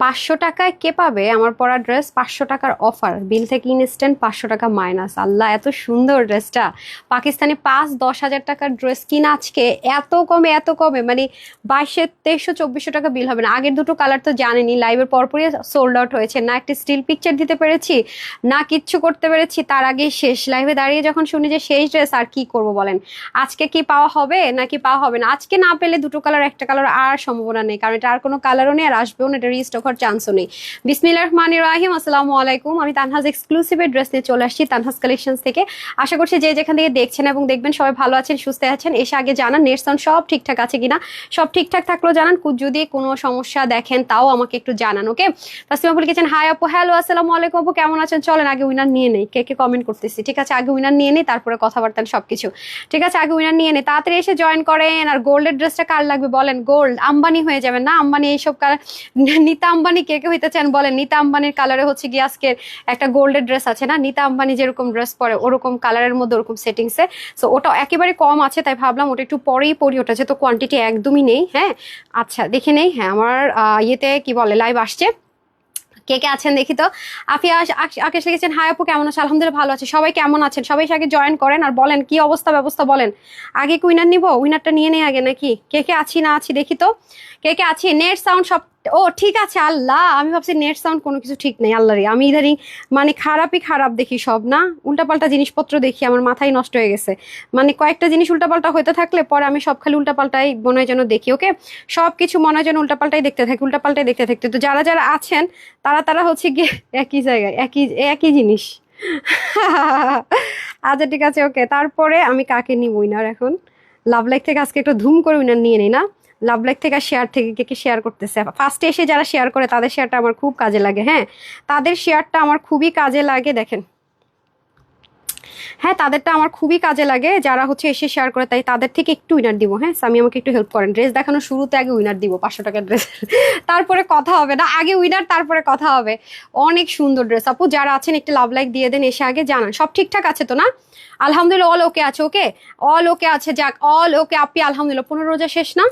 500 টাকায় কে পাবে আমার পরা ড্রেস? 500 টাকার অফার, বিল থেকে ইনস্ট্যান্ট 500 টাকা মাইনাস। আল্লাহ, এত সুন্দর ড্রেসটা। পাকিস্তানি 5-10 হাজার টাকার ড্রেস কিনা আজকে এত কমে, এত কমে, মানে 2200, 2300, 2400 টাকা বিল হবে না। আগের দুটো কালার তো জানেনি, লাইভের পরপরই সোল্ড আউট হয়েছে। না একটা স্টিল পিকচার দিতে পেরেছি, না কিচ্ছু করতে পেরেছি, তার আগেই শেষ। লাইভে দাঁড়িয়ে যখন শুনি যে শেষ ড্রেস, আর কি করব বলেন? আজকে কি পাওয়া হবে নাকি পাওয়া হবে না? আজকে না পেলে দুটো কালার, একটা কালার আর সম্ভাবনা নেই, কারণ এটা আর কোনো কালারও নেই আর আসবেও না, এটা রিস্টক হওয়ার চান্সও নেই। বিসমিল্লাহির রহমানির রহিম, আসসালামু আলাইকুম। আমি তানহাজ এক্সক্লুসিভের ড্রেস নিয়ে চলে আসছি তানহাজ কালেকশনস থেকে। আশা করছি যে যেখান থেকে দেখছেন এবং দেখবেন সবাই ভালো আছেন, সুস্থ আছেন। এসে আগে জানান নেট সাউন্ড সব ঠিকঠাক আছে কিনা, সব ঠিকঠাক থাকলেও জানান, যদি কোনো সমস্যা দেখেন তাও আমাকে একটু জানান। ওকে, তাসমিমা আপু লিখেছেন হাই আপু, হ্যালো, আসসালামু আলাইকুম আপু, কেমন আছেন? চলেন আগে উইনার নিয়ে নেই। কে কে কমেন্ট করতেছি, ঠিক আছে? আগে উইনার নিয়ে নেই, তারপরে কথাবার্তা সবকিছু, ঠিক আছে? আগে উইনার নিয়ে নেই, তাড়াতাড়ি এসে জয়েন করেন। আর গোল্ডের ড্রেসটা কার লাগবে বলেন? গোল্ড আম্বানি হয়ে যাবেন না? আম্বানি এইসব কালার, নিতা আম্বানি কে কে হইতে চান বলেন? নিতা আম্বানির কালারে হচ্ছে গিয়ে আজকের একটা গোল্ডের ড্রেস আছে না, নিতা আম্বানি যেরকম ড্রেস পরে ওরকম কালারের মধ্যে ওরকম সেটিংসে। সো ওটা একেবারে কম আছে, তাই ভাবলাম ওটা একটু পরেই পড়ি, ওটা যেহেতু কোয়ান্টিটি একদমই নেই। হ্যাঁ, আচ্ছা দেখে নেই। হ্যাঁ, আমার ইয়েতে কি বলে লাইভ আসছে, কে কে আছেন দেখি তো। আফিয়া আকাশ লিখেছেন হাই আপু, কেমন আছে? আলহামদুলিল্লাহ ভালো আছে। সবাই কেমন আছেন? সবাই আগে জয়েন করেন আর বলেন কি অবস্থা ব্যবস্থা বলেন। আগে কি উইনার নিবো? উইনারটা নিয়ে নেই আগে নাকি? কে কে আছি না আছি দেখি তো, কে কে আছি। নেট সাউন্ড সব ও ঠিক আছে। আল্লাহ, আমি ভাবছি নেট সাউন্ড কোনো কিছু ঠিক নেই। আল্লাহ রে, আমি ইদারিং মানে খারাপই খারাপ দেখি সব, না উল্টাপাল্টা জিনিসপত্র দেখি, আমার মাথায় নষ্ট হয়ে গেছে। মানে কয়েকটা জিনিস উল্টাপাল্টা হইতে থাকলে পরে আমি সব খালি উল্টাপাল্টাই মনে হয় যেন দেখি। ওকে, সব কিছু মনে হয় যেন উল্টাপাল্টাই দেখতে থাকি, উল্টাপাল্টাই দেখতে থাকতে। তো যারা যারা আছেন তারা তারা হচ্ছে গিয়ে একই জায়গায় একই একই জিনিস। আচ্ছা ঠিক আছে, ওকে। তারপরে আমি কাকে নিব উইনার এখন? লাভ লাইক থেকে আজকে একটু ধুম করে উইনার নিয়ে নিই না? লাভ লাইক থেকে শেয়ার থেকে কে কে শেয়ার করতেছে? ফার্স্টে এসে যারা শেয়ার করে তাদের শেয়ারটা আমার খুব কাজে লাগে। হ্যাঁ, তাদের শেয়ারটা আমার খুবই কাজে লাগে, দেখেন। হ্যাঁ, তাদেরটা আমার খুবই কাজে লাগে, যারা হচ্ছে এসে শেয়ার করে, তাই তাদের থেকে একটু উইনার দিব। হ্যাঁ, আমি আমাকে একটু হেল্প করেন। ড্রেস দেখানোর শুরুতে আগে উইনার দিব 500 টাকার ড্রেস, তারপরে কথা হবে না? আগে উইনার তারপরে কথা হবে। অনেক সুন্দর ড্রেস আপু, যারা আছেন একটু লাভ লাইক দিয়ে দেন, এসে আগে জানান সব ঠিকঠাক আছে তো না? আলহামদুলিল্লাহ অল ওকে আছে। ওকে, অল ওকে আছে, যাক অল ওকে। আপনি আলহামদুলিল্লাহ 15 রোজা শেষ না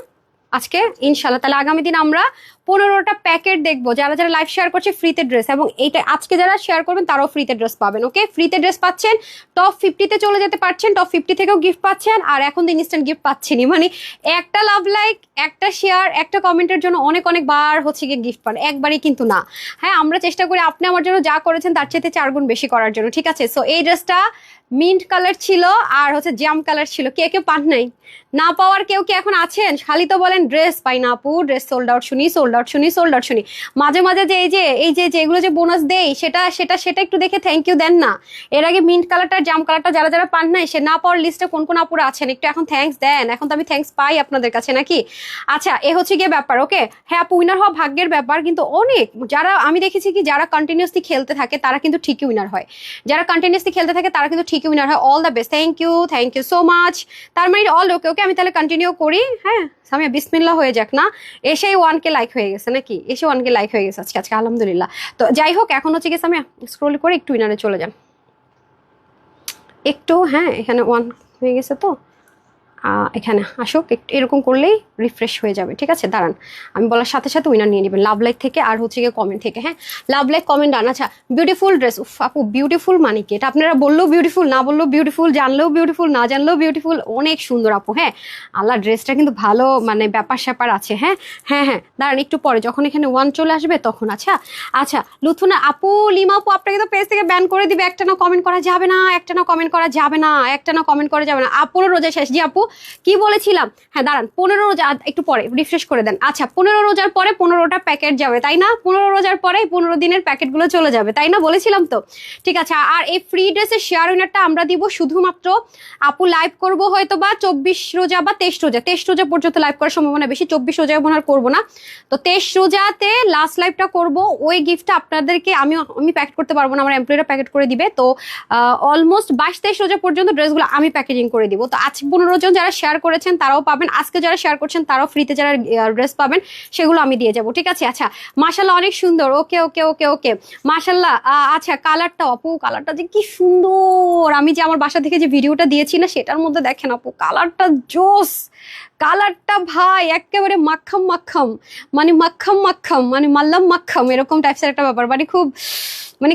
আজকে ইনশাল্লাহ? তাহলে আগামী দিন আমরা 15টা প্যাকেট দেখবো। যারা যারা লাইভ শেয়ার করছে ফ্রিতে ড্রেস, এবং এইটা আজকে যারা শেয়ার করবেন তারাও ফ্রিতে ড্রেস পাবেন। ওকে, ফ্রিতে ড্রেস পাচ্ছেন, টপ 50-তে চলে যেতে পারছেন, টপ 50 থেকেও গিফট পাচ্ছেন, আর এখন তো ইনস্ট্যান্ট গিফট পাচ্ছেনই। মানে একটা লাভ লাইক, একটা শেয়ার, একটা কমেন্টের জন্য অনেক অনেক বার হচ্ছে গিয়ে গিফট পান, একবারই কিন্তু না। হ্যাঁ, আমরা চেষ্টা করি আপনি আমার জন্য যা করেছেন তার চেয়ে 4 গুণ বেশি করার জন্য, ঠিক আছে? সো এই ড্রেসটা মিন্ট কালার ছিল আর হচ্ছে জাম কালার ছিল। কে কে পান নাই? না পাওয়ার কেউ কি এখন আছেন? খালি তো বলেন ড্রেস পাই না আপু, ড্রেস সোল্ড আউট শুনি, সোল্ড আউট শুনি, সোল্ড আউট শুনি। মাঝে মাঝে যে এই যে এগুলো যে বোনাস দেই, সেটা সেটা সেটা একটু দেখে থ্যাংক ইউ দেন না। এর আগে মিন্ট কালারটা, জাম কালারটা যারা যারা পান নাই, সে না পাওয়ার লিস্টে কোন কোন আপুরা আছেন একটু এখন থ্যাঙ্কস দেন। এখন তো আমি থ্যাঙ্কস পাই আপনাদের কাছে নাকি? আচ্ছা, এ হচ্ছে গিয়ে ব্যাপার। ওকে, হ্যাঁ আপু, উইনার হওয়া ভাগ্যের ব্যাপার, কিন্তু অনেক যারা আমি দেখেছি কি যারা কন্টিনিউসলি খেলতে থাকে তারা কিন্তু ঠিকই উইনার হয়। যারা কন্টিনিউসলি খেলতে থাকে তারা কিন্তু ঠিকই উইনার হয়। All the best, thank you so much. তার মানে অল ওকে। ওকে, আমি তাহলে কন্টিনিউ করি। হ্যাঁ, সামিয়া বিসমিল্লাহ হয়ে যাক না? এসেই 1K লাইক হয়ে গেছে নাকি? এসে 1K লাইক হয়ে গেছে আজকে আজকে আলহামদুলিল্লাহ। তো যাই হোক, এখন হচ্ছে কি সামিয়া স্ক্রল করে একটু উইনারে চলে যান একটু। হ্যাঁ, এখানে 1 হয়ে গেছে তো এখানে আসুক, একটু এরকম করলেই রিফ্রেশ হয়ে যাবে, ঠিক আছে? দাঁড়ান, আমি বলার সাথে সাথে উইনার নিয়ে নেবেন লাভ লাইক থেকে আর হচ্ছে গিয়ে কমেন্ট থেকে। হ্যাঁ, লাভ লাইক কমেন্ট ডান। আচ্ছা, বিউটিফুল ড্রেস। উফ আপু, বিউটিফুল মানে কি? এটা আপনারা বললেও বিউটিফুল, না বললেও বিউটিফুল, জানলেও বিউটিফুল, না জানলেও বিউটিফুল। অনেক সুন্দর আপু। হ্যাঁ, আল্লাহ, ড্রেসটা কিন্তু ভালো, মানে ব্যাপার স্যাপার আছে। হ্যাঁ হ্যাঁ হ্যাঁ, দাঁড়ান একটু পরে যখন এখানে 1 চলে আসবে তখন। আচ্ছা আচ্ছা, লুথুনা আপু, লিমা আপু, আপনাকে তো পেজ থেকে ব্যান করে দিবে। একটা না কমেন্ট করা যাবে না, একটা না কমেন্ট করা যাবে না, একটা না কমেন্ট করা যাবে না। 15 রোজা শেষ। জি আপু, কি বলেছিলাম? হ্যাঁ দাঁড়ান, 15 রোজা একটু পরে রিফ্রেশ করে দেন। আচ্ছা, 15 রোজার পরে 15টা প্যাকেট যাবে, তাই না? 15 রোজার পরে 15 দিনের প্যাকেটগুলো চলে যাবে, তাই না? বলেছিলাম তো, ঠিক আছে। আর এই ফ্রি ড্রেসের শেয়ার উইনারটা আমরা দিব শুধুমাত্র আপু লাইভ করব হয়তো বা 24 রোজা বা 23 রোজা। 23 রোজা পর্যন্ত লাইভ করার সম্ভাবনা বেশি, 24 রোজা মনে আর করবো না। তো 23 রোজাতে লাস্ট লাইভটা করব। ওই গিফটটা আপনাদেরকে আমি প্যাকেট করতে পারবো না, আমার এমপ্লয়িরা প্যাকেট করে দিবে। তো অলমোস্ট 22-23 রোজা পর্যন্ত ড্রেসগুলো আমি প্যাকেজিং করে দিব। তো আজ 15 জন যারা যারা শেয়ার করেছেন তারাও পাবেন, আজকে যারা শেয়ার করছেন তারাও ফ্রিতে যারা ড্রেস পাবেন সেগুলো আমি দিয়ে যাবো, ঠিক আছে? আচ্ছা মাশাল্লাহ অনেক সুন্দর, ওকে ওকে ওকে ওকে মাশাল্লাহ। আচ্ছা কালারটা আপু, কালারটা যে কি সুন্দর, আমি যে আমার বাসা থেকে যে ভিডিওটা দিয়েছি না সেটার মধ্যে দেখেন আপু কালারটা জোস, কালারটা ভাই একেবারে মাখাম মাখাম, মানে মাখাম মাখাম মানে মাল্লাম মাখাম এরকম টাইপসের একটা ব্যাপার, মানে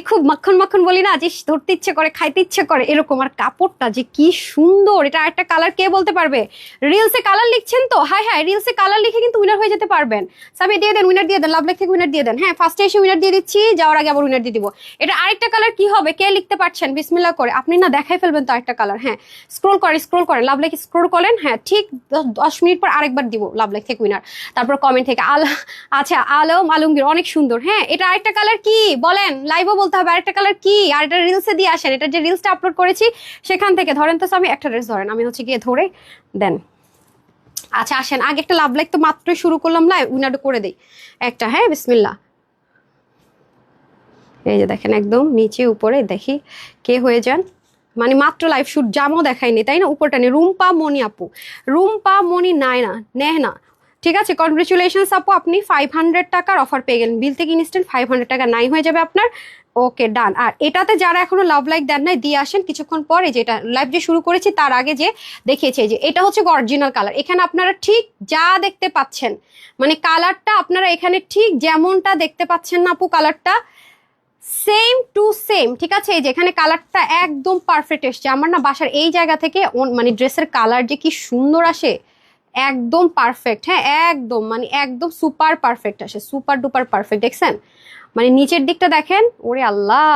খুব মাখন মাখন বলি না, যে ধরতে ইচ্ছে করে খাইতে ইচ্ছে করে এরকম। আর কাপড়টা যে কি সুন্দর, এটা একটা কালার কে বলতে পারবে? রিলসে কালার লিখছেন তো, হ্যাঁ হ্যাঁ রিলসে কালার লিখে কিন্তু উইনার হয়ে যেতে পারবেন। সাবি দিয়ে দেন, উইনার দিয়ে দেন, লাভ লাইক থেকে উইনার দিয়ে দেন। হ্যাঁ ফার্স্টে এসে উইনার দিয়ে দিচ্ছি, যাওয়ার আগে আবার উইনার দিয়ে দিব। এটা আরেকটা কালার কি হবে কে লিখতে পারছেন বিসমিল্লাহ করে? আপনি না দেখাই ফেলবেন তো আরেকটা কালার। হ্যাঁ স্ক্রোল করেন লাভ লাইক স্ক্রোল করেন, হ্যাঁ ঠিক 10 মিনিট পর আরেকবার দিব লাভ লাইক থেকে উইনার। তারপর কমেন্ট থেকে আচ্ছা আলমগীর অনেক সুন্দর। হ্যাঁ এটা আরেকটা কালার কি বলেন, লাইভও বলতে হবে আরেকটা কালার কি? আর এটা রিলসে দিয়ে আসেন, এটা যে রিলসটা আপলোড করেছি সেখান থেকে ধরেন তো। আমি একটা ড্রেস ধরেন, আমি হচ্ছে গিয়ে ধরে দেন। আচ্ছা আসেন আগে একটা লাভ লাইক তো মাত্রই শুরু করলাম, লাইভ উইনার করে দেই একটা। হ্যাঁ বিসমিল্লাহ, এই যে দেখেন একদম নিচে উপরে দেখি কে হয়ে যান, মানে মাত্র লাইভ শুট জামও দেখায়নি তাই না? উপরটা নেই, রুম্পা মনি আপু, রুম্পা মনি নায়না নেহনা, ঠিক আছে কনগ্রেচুলেশনস আপু, আপনি 500 টাকার অফার পেয়ে গেলেন, বিল থেকে ইনস্ট্যান্ট 500 টাকা নাই হয়ে যাবে আপনার। ওকে ডান। আর এটাতে যারা এখনো লাভ লাইক দেন নাই দিয়ে আসেন কিছুক্ষণ পরে, যেটা লাইভ যে শুরু করেছি তার আগে যে দেখিয়েছে, যে এটা হচ্ছে অরিজিনাল কালার। এখানে আপনারা ঠিক যা দেখতে পাচ্ছেন, মানে কালারটা আপনারা এখানে ঠিক যেমনটা দেখতে পাচ্ছেন না আপু, কালারটা সেম টু সেম, ঠিক আছে? এই যে এখানে কালারটা একদম পারফেক্ট এসছে। আমার না বাসার এই জায়গা থেকে মানে ড্রেসের কালার যে কি সুন্দর আসে, একদম পারফেক্ট। হ্যাঁ একদম মানে একদম সুপার পারফেক্ট আসে, সুপার ডুপার পারফেক্ট। দেখছেন মানে নিচের দিকটা দেখেন, ওরে আল্লাহ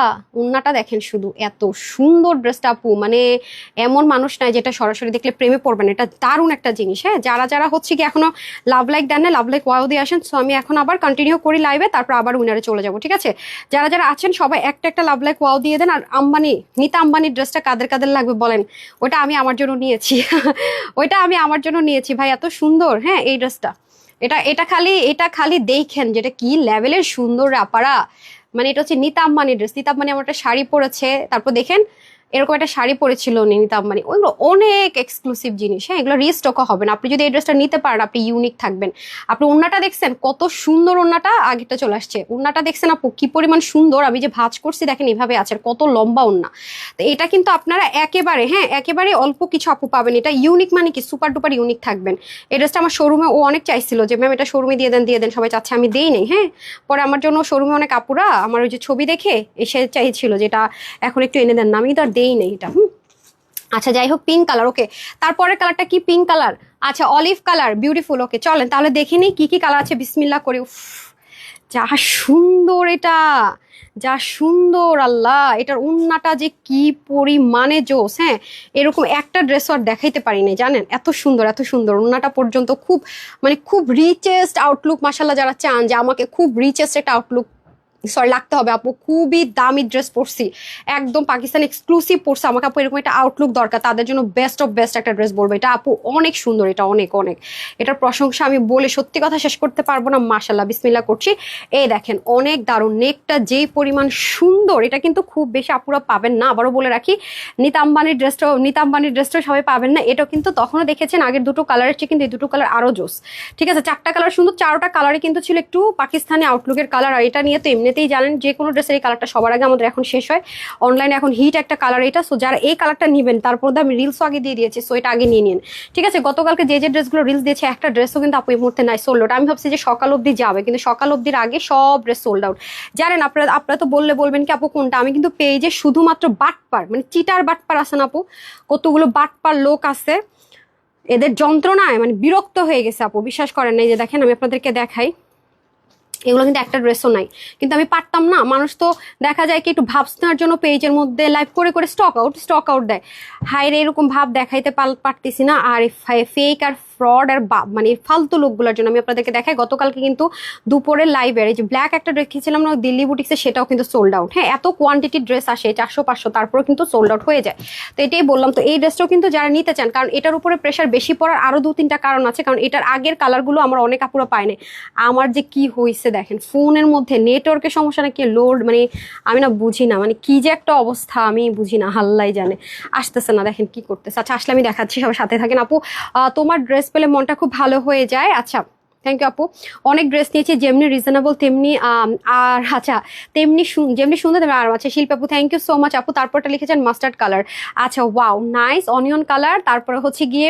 উন্নাটা দেখেন শুধু, এত সুন্দর ড্রেসটা আপু, মানে এমন মানুষ নাই যেটা সরাসরি দেখলে প্রেমে পড়বেন, এটা দারুণ একটা জিনিস। হ্যাঁ যারা যারা হচ্ছে কি এখনো লাভ লাইক দেন না, লাভ লাইক ওয়াও দিয়ে আসেন। সো আমি এখন আবার কন্টিনিউ করি লাইভে, তারপর আবার উইনারে চলে যাবো, ঠিক আছে? যারা যারা আছেন সবাই একটা একটা লাভ লাইক ওয়াও দিয়ে দেন। আর নিতা আম্বানির ড্রেসটা কাদের কাদের লাগবে বলেন, ওটা আমি আমার জন্য নিয়েছি ওইটা আমি আমার জন্য নিয়েছি ভাই, এত সুন্দর। হ্যাঁ এই ড্রেসটা, এটা খালি দেখেন যেটা কি লেভেলের সুন্দর আপারা, মানে এটা হচ্ছে নিতা আম্বানির ড্রেস। নিতা আম্বানি আমার একটা শাড়ি পরেছে, তারপর দেখেন এরকম একটা শাড়ি পরেছিল নিতা আম্বানি, ওইগুলো অনেক এক্সক্লুসিভ জিনিস। হ্যাঁ এগুলো রিস্টকও হবে না, আপনি যদি এই ড্রেসটা নিতে পারেন আপনি ইউনিক থাকবেন। আপনি ওড়নাটা দেখছেন কত সুন্দর, ওড়নাটা আগেটা চলে আসছে, ওড়নাটা দেখছেন আপু কি পরিমাণ সুন্দর, আমি যে ভাঁজ করছি দেখেন এভাবে আছে, কত লম্বা ওড়না। তো এটা কিন্তু আপনারা একেবারে একেবারে অল্প কিছু আপু পাবেন, এটা ইউনিক মানে কি সুপার ডুপার ইউনিক থাকবেন। এই ড্রেসটা আমার শোরুমে ও অনেক চাইছিল যে ম্যাম এটা শোরুমে দিয়ে দেন, সবাই চাচ্ছে, আমি দেই নেই। হ্যাঁ পরে আমার জন্য শোরুমে অনেক আপুরা আমার ওই যে ছবি দেখে এসে চাইছিল যেটা এখন একটু এনে দেন না, আমি তো আর দেই নেই এটা। আচ্ছা যাই হোক পিঙ্ক কালার, ওকে তারপরের কালারটা কি? পিঙ্ক কালার, আচ্ছা অলিভ কালার, বিউটিফুল। ওকে চলেন তাহলে দেখে নিই কি কি কালার আছে, বিসমিল্লাহ করে। উফ যা সুন্দর এটা, যা সুন্দর আল্লাহ, এটার উন্নাটা যে কি পরিমাণে জোস। হ্যাঁ এরকম একটা ড্রেস আর দেখাইতে পারি নাই জানেন, এত সুন্দর এত সুন্দর উন্নাটা পর্যন্ত, খুব মানে খুব রিচেস্ট আউটলুক। মাশাল্লাহ যারা চান যে আমাকে খুব রিচেস্ট একটা আউটলুক লাগতে হবে আপু, খুবই দামি ড্রেস পরছি, একদম পাকিস্তান এক্সক্লুসিভ পরছে, আমাকে আপু এরকম একটা আউটলুক দরকার, তাদের জন্য বেস্ট অফ বেস্ট একটা ড্রেস বলবো। এটা আপু অনেক সুন্দর, এটা অনেক অনেক, এটার প্রশংসা আমি বলে সত্যি কথা শেষ করতে পারবো না। মাশাল্লাহ বিসমিল্লাহ করছি। এই দেখেন অনেক দারুণ, নেকটা যেই পরিমাণ সুন্দর, এটা কিন্তু খুব বেশি আপুরা পাবেন না, আবারও বলে রাখি। নিতা আম্বানির ড্রেসটাও সবাই পাবেন না, এটাও কিন্তু তখনও দেখেছেন আগের দুটো কালারের চেয়ে কিন্তু এই দুটো কালার আরো জোস, ঠিক আছে? চারটা কালার সুন্দর, চারোটা কালারে কিন্তু ছিল একটু পাকিস্তানি আউটলুকের কালার। আর এটা নিয়ে তো এমনিতেই জানেন যে কোনো ড্রেসের এই কালারটা সবার আগে আমাদের এখন শেষ হয়, অনলাইনে এখন হিট একটা কালার এটা। সো যারা এই কালারটা নেবেন, তারপর আমি রিলসও আগে দিয়ে দিয়েছি, সো এটা আগে নিয়ে নিন, ঠিক আছে? গতকালকে যে ড্রেসগুলো রিলস দিয়েছে একটা ড্রেসও কিন্তু আপু এই মুহূর্তে নাই, সোল্ড আউট। আমি ভাবছি যে সকাল অবধি যাবে, কিন্তু সকাল অবধির আগে সব ড্রেস সোল্ড আউট। জানেন আপনারা তো বলবেন কি আপু কোনটা, আমি কিন্তু পেজে শুধুমাত্র বাটপার মানে চিটার বাটপার আছে না আপু, কতগুলো বাটপার লোক আছে, এদের যন্ত্রণায় মানে বিরক্ত হয়ে গেছে আপু, বিশ্বাস করেন না। এই যে দেখেন আমি আপনাদেরকে দেখাই, এগুলো কিন্তু একটা ড্রেসও নাই, কিন্তু আমি পারতাম না। মানুষ তো দেখা যায় কি একটু ভাবস নেওয়ার জন্য পেজের মধ্যে লাইভ করে স্টক আউট দেয়, হাই রে এরকম ভাব দেখাইতে পারতেছি না। আর ফেক আর ফ্রড আর মানে ফালতু লোকগুলোর জন্য আমি আপনাদেরকে দেখাই। গতকালকে কিন্তু দুপুরের লাইভের এই যে ব্ল্যাক একটা রেখেছিলাম না দিল্লি বুটিক্সে, সেটাও কিন্তু সোল্ড আউট। হ্যাঁ, এত কোয়ান্টিটি ড্রেস আসে 400-500, তারপরেও কিন্তু সোল্ড আউট হয়ে যায়। তো এটাই বললাম। তো এই ড্রেসটাও কিন্তু যারা নিতে চান, কারণ এটার উপরে প্রেশার বেশি পড়ার আরো 2-3টা কারণ আছে। কারণ এটার আগের কালারগুলো আমার অনেক আপুরা পায় না। আমার যে কি হয়েছে দেখেন, ফোনের মধ্যে নেটওয়ার্কের সমস্যা নাকি লোড, মানে আমি না বুঝি না, মানে কি যে একটা অবস্থা আমি বুঝি না, হাল্লাই জানে। আসতেছে না, দেখেন কি করতেছে। আচ্ছা আসলে আমি দেখাচ্ছি, সবার সাথে থাকেন আপু। তোমার ড্রেস পেলে মনটা খুব ভালো হয়ে যায়। আচ্ছা থ্যাংক ইউ আপু। অনেক ড্রেস নিয়েছি, যেমনি রিজনেবল তেমনি আর আচ্ছা তেমনি যেমনি সুন্দর তেমনি আর আচ্ছা শিল্পী আপু থ্যাংক ইউ সো মাচ আপু। তারপরটা লিখেছেন মাস্টার্ড কালার। আচ্ছা ওয়াও নাইস, অনিয়ন কালার, তারপরে হচ্ছে গিয়ে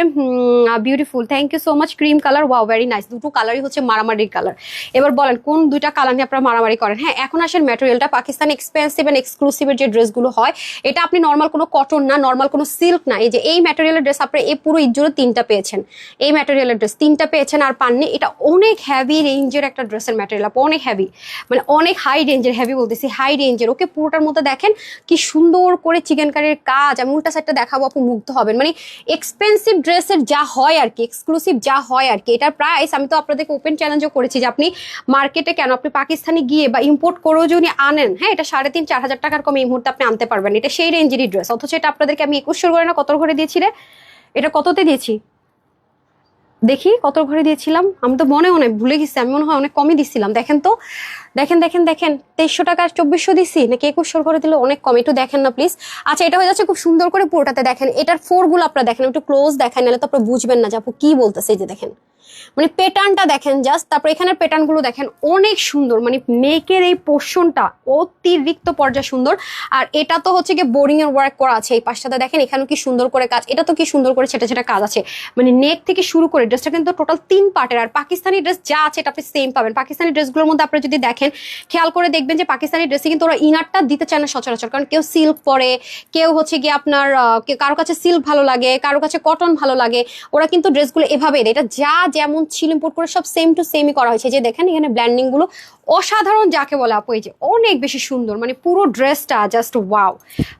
beautiful, thank you so much. Cream colour, wow very nice. দুটো কালারই হচ্ছে মারামারির কালার। এবার বলেন কোন দুইটা কালার নিয়ে আপনারা মারামারি করেন। হ্যাঁ, এখন আসেন ম্যাটেরিয়ালটা পাকিস্তানি এক্সপেন্সিভ এন্ড এক্সক্লুসিভের যে ড্রেসগুলো হয়, এটা আপনি নর্মাল কোনো কটন না, নর্মাল কোনো সিল্ক না। এই যে এই ম্যাটেরিয়ালের ড্রেস আপনারা এই পুরো ইজ্জুরে 3টা পেয়েছেন, এই ম্যাটেরিয়ালের ড্রেস 3টা পেয়েছেন আর পাননি। এটা অনেক হ্যাভি রেঞ্জের একটা ড্রেসের ম্যাটেরিয়াল, অনেক হ্যাভি, মানে অনেক হাই রেঞ্জের, হ্যাভি বলতেছি হাই রেঞ্জের। ওকে পুরোটার মধ্যে দেখেন কি সুন্দর করে চিকেন কারির কাজ। আমি উল্টা সাইডটা দেখাবো, আপু মুগ্ধ হবেন। মানে এক্সপেন্সিভ ড্রেসের যা হয় আর কি, এক্সক্লুসিভ যা হয় আর কি। এটার প্রাইস আমি তো আপনাদেরকে ওপেন চ্যালেঞ্জও করেছি যে আপনি মার্কেটে কেন, আপনি পাকিস্তানে গিয়ে বা ইম্পোর্ট করেও যদি আনেন, হ্যাঁ এটা 3,500-4,000 টাকার কমে এই মুহূর্তে আপনি আনতে পারবেন। এটা সেই রেঞ্জেরই ড্রেস, অথচ এটা আপনাদেরকে আমি 2100 করে না কত করে দিয়েছি রে, এটা কততে দিয়েছি দেখি, কত ঘরে দিয়েছিলাম আমি তো মনে ভুলে গেছি। আমি মনে হয় অনেক কমই দিছিলাম। দেখেন তো, দেখেন দেখেন দেখেন 2300 টাকা 2400 দিছি নাকি 2100 করে দিলে অনেক কম, একটু দেখেন না প্লিজ। আচ্ছা এটা হয়ে যাচ্ছে খুব সুন্দর করে পুরোটাতে দেখেন। এটার ফোর গুলো আপনারা দেখেন, একটু ক্লোজ দেখেন, নাহলে তো আপনারা বুঝবেন না যে আপু কি বলতেছে। এই যে দেখেন, মানে প্যাটার্নটা দেখেন জাস্ট, তারপর এখানের প্যাটার্ন গুলো দেখেন অনেক সুন্দর। মানে নেকের এই পোর্শনটা অতিরিক্ত পর্যায়ে সুন্দর। আর এটা তো হচ্ছে গিয়ে বোরিং এর ওয়ার্ক করা আছে এই পাশটাতে, দেখেন এখানেও কি সুন্দর করে কাজ, এটা তো কি সুন্দর করে ছেটা ছেটা কাজ আছে। মানে নেক থেকে শুরু করে ড্রেসটা কিন্তু টোটাল 3 পার্টের। আর পাকিস্তানি ড্রেস যা আছে এটা আপনি সেম পাবেন। পাকিস্তানি ড্রেসগুলোর মধ্যে আপনারা যদি দেখেন, খেয়াল করে দেখবেন যে পাকিস্তানি ড্রেসে কিন্তু ওরা ইনারটা দিতে চায় না সচরাচর, কারণ কেউ সিল্ক পরে, কেউ হচ্ছে গিয়ে আপনার কারো কাছে সিল্ক ভালো লাগে, কারো কাছে কটন ভালো লাগে। ওরা কিন্তু ড্রেসগুলো এভাবে দেয়। এটা যা যেমন ছিল ইম্পোর্ট করে সব সেম টু সেমই করা হয়েছে। যে দেখেন এখানে ব্ল্যান্ডিং গুলো অসাধারণ যাকে বলে আপু, এই যে অনেক বেশি সুন্দর। মানে পুরো ড্রেসটা জাস্ট ওয়াও,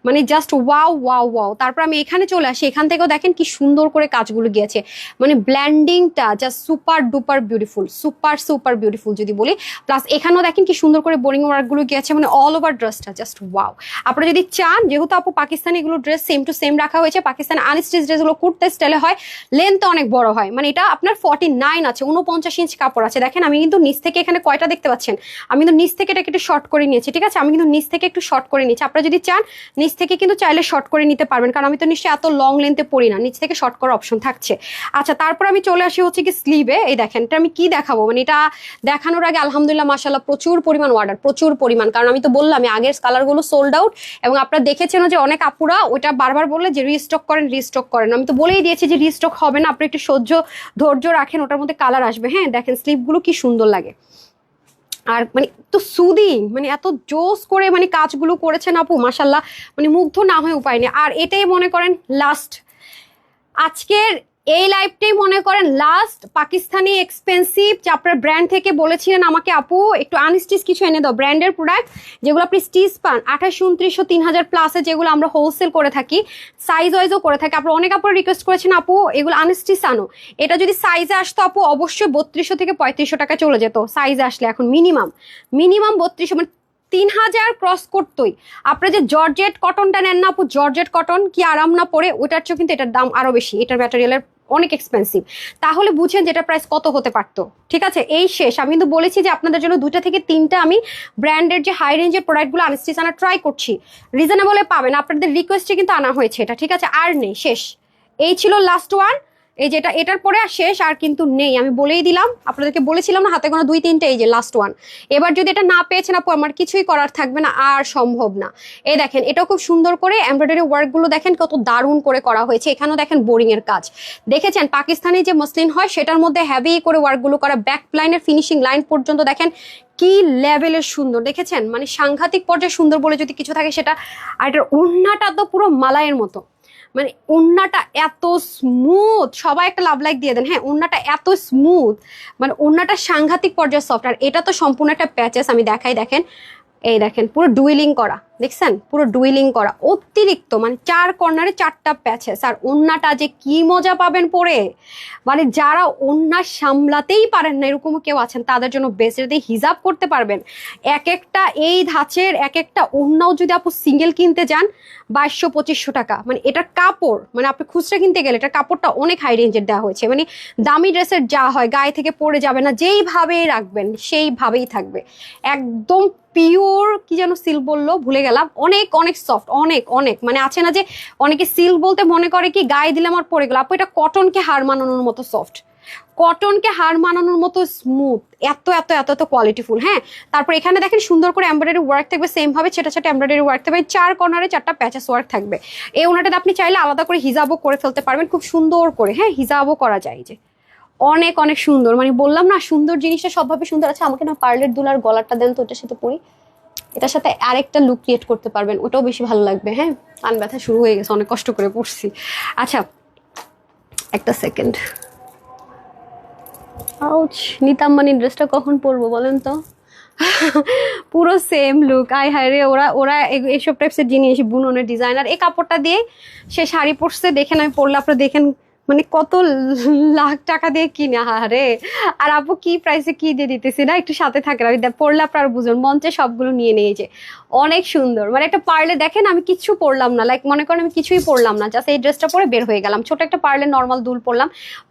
মানে জাস্ট ওয়াও ওয়াও ওয়াও। তারপর আমি এখানে চলে আসি, এখান থেকেও দেখেন কি সুন্দর করে কাজগুলো গিয়েছে। মানে ব্ল্যান্ডিংটা just super duper beautiful, super super beautiful যদি বলি। প্লাস এখানেও দেখেন কি সুন্দর করে বোরিং ওয়ার্কগুলো গিয়েছে। মানে অল ওভার ড্রেসটা জাস্ট ওয়াও। আপনারা যদি চান, যেহেতু আপু পাকিস্তানি এগুলো ড্রেস সেম টু সেম রাখা হয়েছে, পাকিস্তান আনস্টিচ ড্রেসগুলো কুর্তে স্টাইলে হয়, লেন্থ অনেক বড় হয়। মানে এটা আপনার 49 আছে, 49 ইঞ্চ কাপড় আছে। দেখেন আমি কিন্তু নিচ থেকে এখানে কয়টা দেখতে পাচ্ছেন, আমি কিন্তু নিচ থেকে এটাকে একটু শর্ট করে নিয়েছি, ঠিক আছে? আমি কিন্তু নিচ থেকে একটু শর্ট করে নিয়েছি। আপনারা যদি চান নিচ থেকে কিন্তু চাইলে শর্ট করে নিতে পারবেন, কারণ আমি তো নিশ্চয়ই এত লং লেন্থে পরি না, নিচ থেকে শর্ট করার অপশন থাকছে। আচ্ছা তারপর আমি চলে আসি হচ্ছে কি স্লিভে। এই দেখেন এটা আমি কি দেখাবো, মানে এটা দেখানোর আগে আলহামদুলিল্লাহ মাশাআল্লাহ প্রচুর পরিমাণ অর্ডার, প্রচুর পরিমাণ। কারণ আমি তো বললাম আগের কালারগুলো সোল্ড আউট, এবং আপনারা দেখেছেন যে অনেক আপুরা ওইটা বারবার বললে যে রিস্টক করেন রিস্টক করেন। আমি তো বলেই দিয়েছি যে রিস্টক হবে না, আপনি একটু ধৈর্য রাখেন, ওটার মধ্যে কালার আসবে। হ্যাঁ দেখেন স্লিভগুলো কি সুন্দর লাগে, আর মানে তো সুদিং, মানে এত জোস করে মানে কাজগুলো করেছেন আপু মাশাল্লাহ, মানে মুগ্ধ না হয়ে উপায় নেই। আর এটাই মনে করেন লাস্ট, আজকের এই লাইভটাই মনে করেন লাস্ট পাকিস্তানি এক্সপেন্সিভ যে আপনার ব্র্যান্ড থেকে বলেছিলেন আমাকে আপু একটু আনস্টিচ কিছু এনে দাও, ব্র্যান্ডের প্রোডাক্ট যেগুলো আপনি স্টিচ পান 2800, 3000 প্লাসে, যেগুলো আমরা হোলসেল করে থাকি, সাইজ ওয়াইজও করে থাকি। আপনার অনেক আপুরা রিকোয়েস্ট করেছেন আপু এগুলো আনস্টিচ আনো। এটা যদি সাইজে আসতো আপু অবশ্যই 3200 থেকে 3500 টাকা চলে যেত সাইজে আসলে। এখন মিনিমাম 3200, মানে 3000 ক্রস করতোই। আপনি যে জর্জেট কটনটা নেন না আপু, জর্জেট কটন কি আরাম না পরে, ওটার চেয়েও কিন্তু এটার দাম আরো বেশি, এটার ম্যাটেরিয়ালের অনেক এক্সপেন্সিভ। তাহলে বুঝেন যে এটা প্রাইস কত হতে পারতো। ঠিক আছে, এই শেষ। আমি কিন্তু বলেছি যে আপনাদের জন্য 2টা থেকে 3টা আমি ব্র্যান্ডের যে হাই রেঞ্জের প্রোডাক্টগুলো আনস্টিচ আনা ট্রাই করছি, রিজনেবলে পাবেন। আপনাদের রিকোয়েস্টে কিন্তু আনা হয়েছে এটা, ঠিক আছে? আর নেই, শেষ। এই ছিল লাস্ট ওয়ান। এই যেটা এটার পরে আর শেষ আর কিন্তু নেই, আমি বলেই দিলাম আপনাদেরকে, বলেছিলাম না হাতে গোনা 2-3টা, এই যে লাস্ট ওয়ান। এবার যদি এটা না পেয়েছেন আপু আমার কিছুই করার থাকবে না, আর সম্ভব না। এই দেখেন এটাও খুব সুন্দর করে এমব্রয়ডারি ওয়ার্কগুলো দেখেন কত দারুণ করে করা হয়েছে। এখানেও দেখেন বোরিং এর কাজ দেখেছেন, পাকিস্তানি যে মসলিন হয় সেটার মধ্যে হেভি করে ওয়ার্কগুলো করা, ব্যাক লাইনের ফিনিশিং লাইন পর্যন্ত দেখেন কি লেভেলের সুন্দর, দেখেছেন? মানে সাংঘাতিক পর্যায়ে সুন্দর বলে যদি কিছু থাকে সেটা। আর এটার ওড়নাটা তো পুরো মালাইয়ের মতো, মানে ওড়নাটা এত স্মুথ, সবাই একটা লাভ লাইক দিয়ে দেন। হ্যাঁ ওড়নাটা এত স্মুথ, মানে ওড়নাটা সাংঘাতিক পর্যায়ে সফট। আর এটা তো সম্পূর্ণ একটা প্যাচেস, আমি দেখাই, দেখেন এই দেখেন পুরো ডুয়েলিং করা, দেখছেন পুরো ডুইলিং করা, অতিরিক্ত মানে 4 কর্নারে 4টা প্যাচেস। আর ওন্নাটা যে কি মজা পাবেন পরে, মানে যারা ওন্না সামলাতেই পারেন না এরকম কেউ আছেন তাদের জন্য বেস্ট। যদি হিজাব করতে পারবেন, এক একটা এই ধাঁচের এক একটা ওন্নাও যদি আপু সিঙ্গেল কিনতে যান 2200-2500 টাকা, মানে এটার কাপড় মানে আপনি খুচরা কিনতে গেলে এটার কাপড়টা অনেক হাই রেঞ্জের দেওয়া হয়েছে। মানে দামি ড্রেসের যা হয় গায়ে থেকে পড়ে যাবে না, যেইভাবেই রাখবেন সেইভাবেই থাকবে, একদম পিওর কি যেন সিল্ক বললো ভুলে গেলাম, অনেক অনেক সফট, অনেক অনেক মানে আছে না যে অনেকে সিল্ক বলতে মনে করে কি গায়ে দিলে আমার পড়ে গেল, আপু এটা কটনকে হার মানানোর মতো সফট, কটনকে হার মানানোর মতো স্মুথ, এত এত এত এত কোয়ালিটিফুল। হ্যাঁ, তারপর এখানে দেখেন সুন্দর করে এমব্রয়ডারি ওয়ার্ক থাকবে, সেম ভাবে ছোট ছোট এমব্রয়ডারি ওয়ার্ক থাকবে, 4 কর্নারে 4টা প্যাচেস ওয়ার্ক থাকবে। এই ওনাটাতে আপনি চাইলে আলাদা করে হিজাবও করে ফেলতে পারবেন খুব সুন্দর করে। হ্যাঁ, হিজাবও করা যায়, যে অনেক অনেক সুন্দর, মানে বললাম না সুন্দর জিনিসটা সবভাবে সুন্দর আছে। আমাকে না পার্লের দুলার গলারটা দেন তো, ওটার সাথে পরি, এটার সাথে আরেকটা লুক ক্রিয়েট করতে পারবেন, ওটাও বেশি ভালো লাগবে। হ্যাঁ, কান ব্যথা শুরু হয়ে গেছে, অনেক কষ্ট করে পড়ছি। আচ্ছা একটা সেকেন্ড, আউচ, নিতাম মানে ড্রেসটা কখন পরবো বলেন তো? পুরো সেম লুক, আই হায় রে, ওরা ওরা এইসব টাইপসের জিনিস বুননের ডিজাইনার এই কাপড়টা দিয়ে সে শাড়ি পরছে, দেখেন আমি পরলে আপনারা দেখেন মানে কত লাখ টাকা দিয়ে কিনে, আরে আর আপু কি প্রাইসে কি দিয়ে দিতেছি না, একটু সাথে থাকেন, আমি পরলে আপনারা বুঝুন, মঞ্চে সবগুলো নিয়ে নিয়েছে, অনেক সুন্দর। মানে একটা পার্লে দেখেন আমি কিচ্ছু পরলাম না, লাইক মনে করেন আমি কিছুই পরলাম না, জাস্ট এই ড্রেসটা পরে বের হয়ে গেলাম, ছোট একটা পার্লের নর্মাল দুল পরলাম।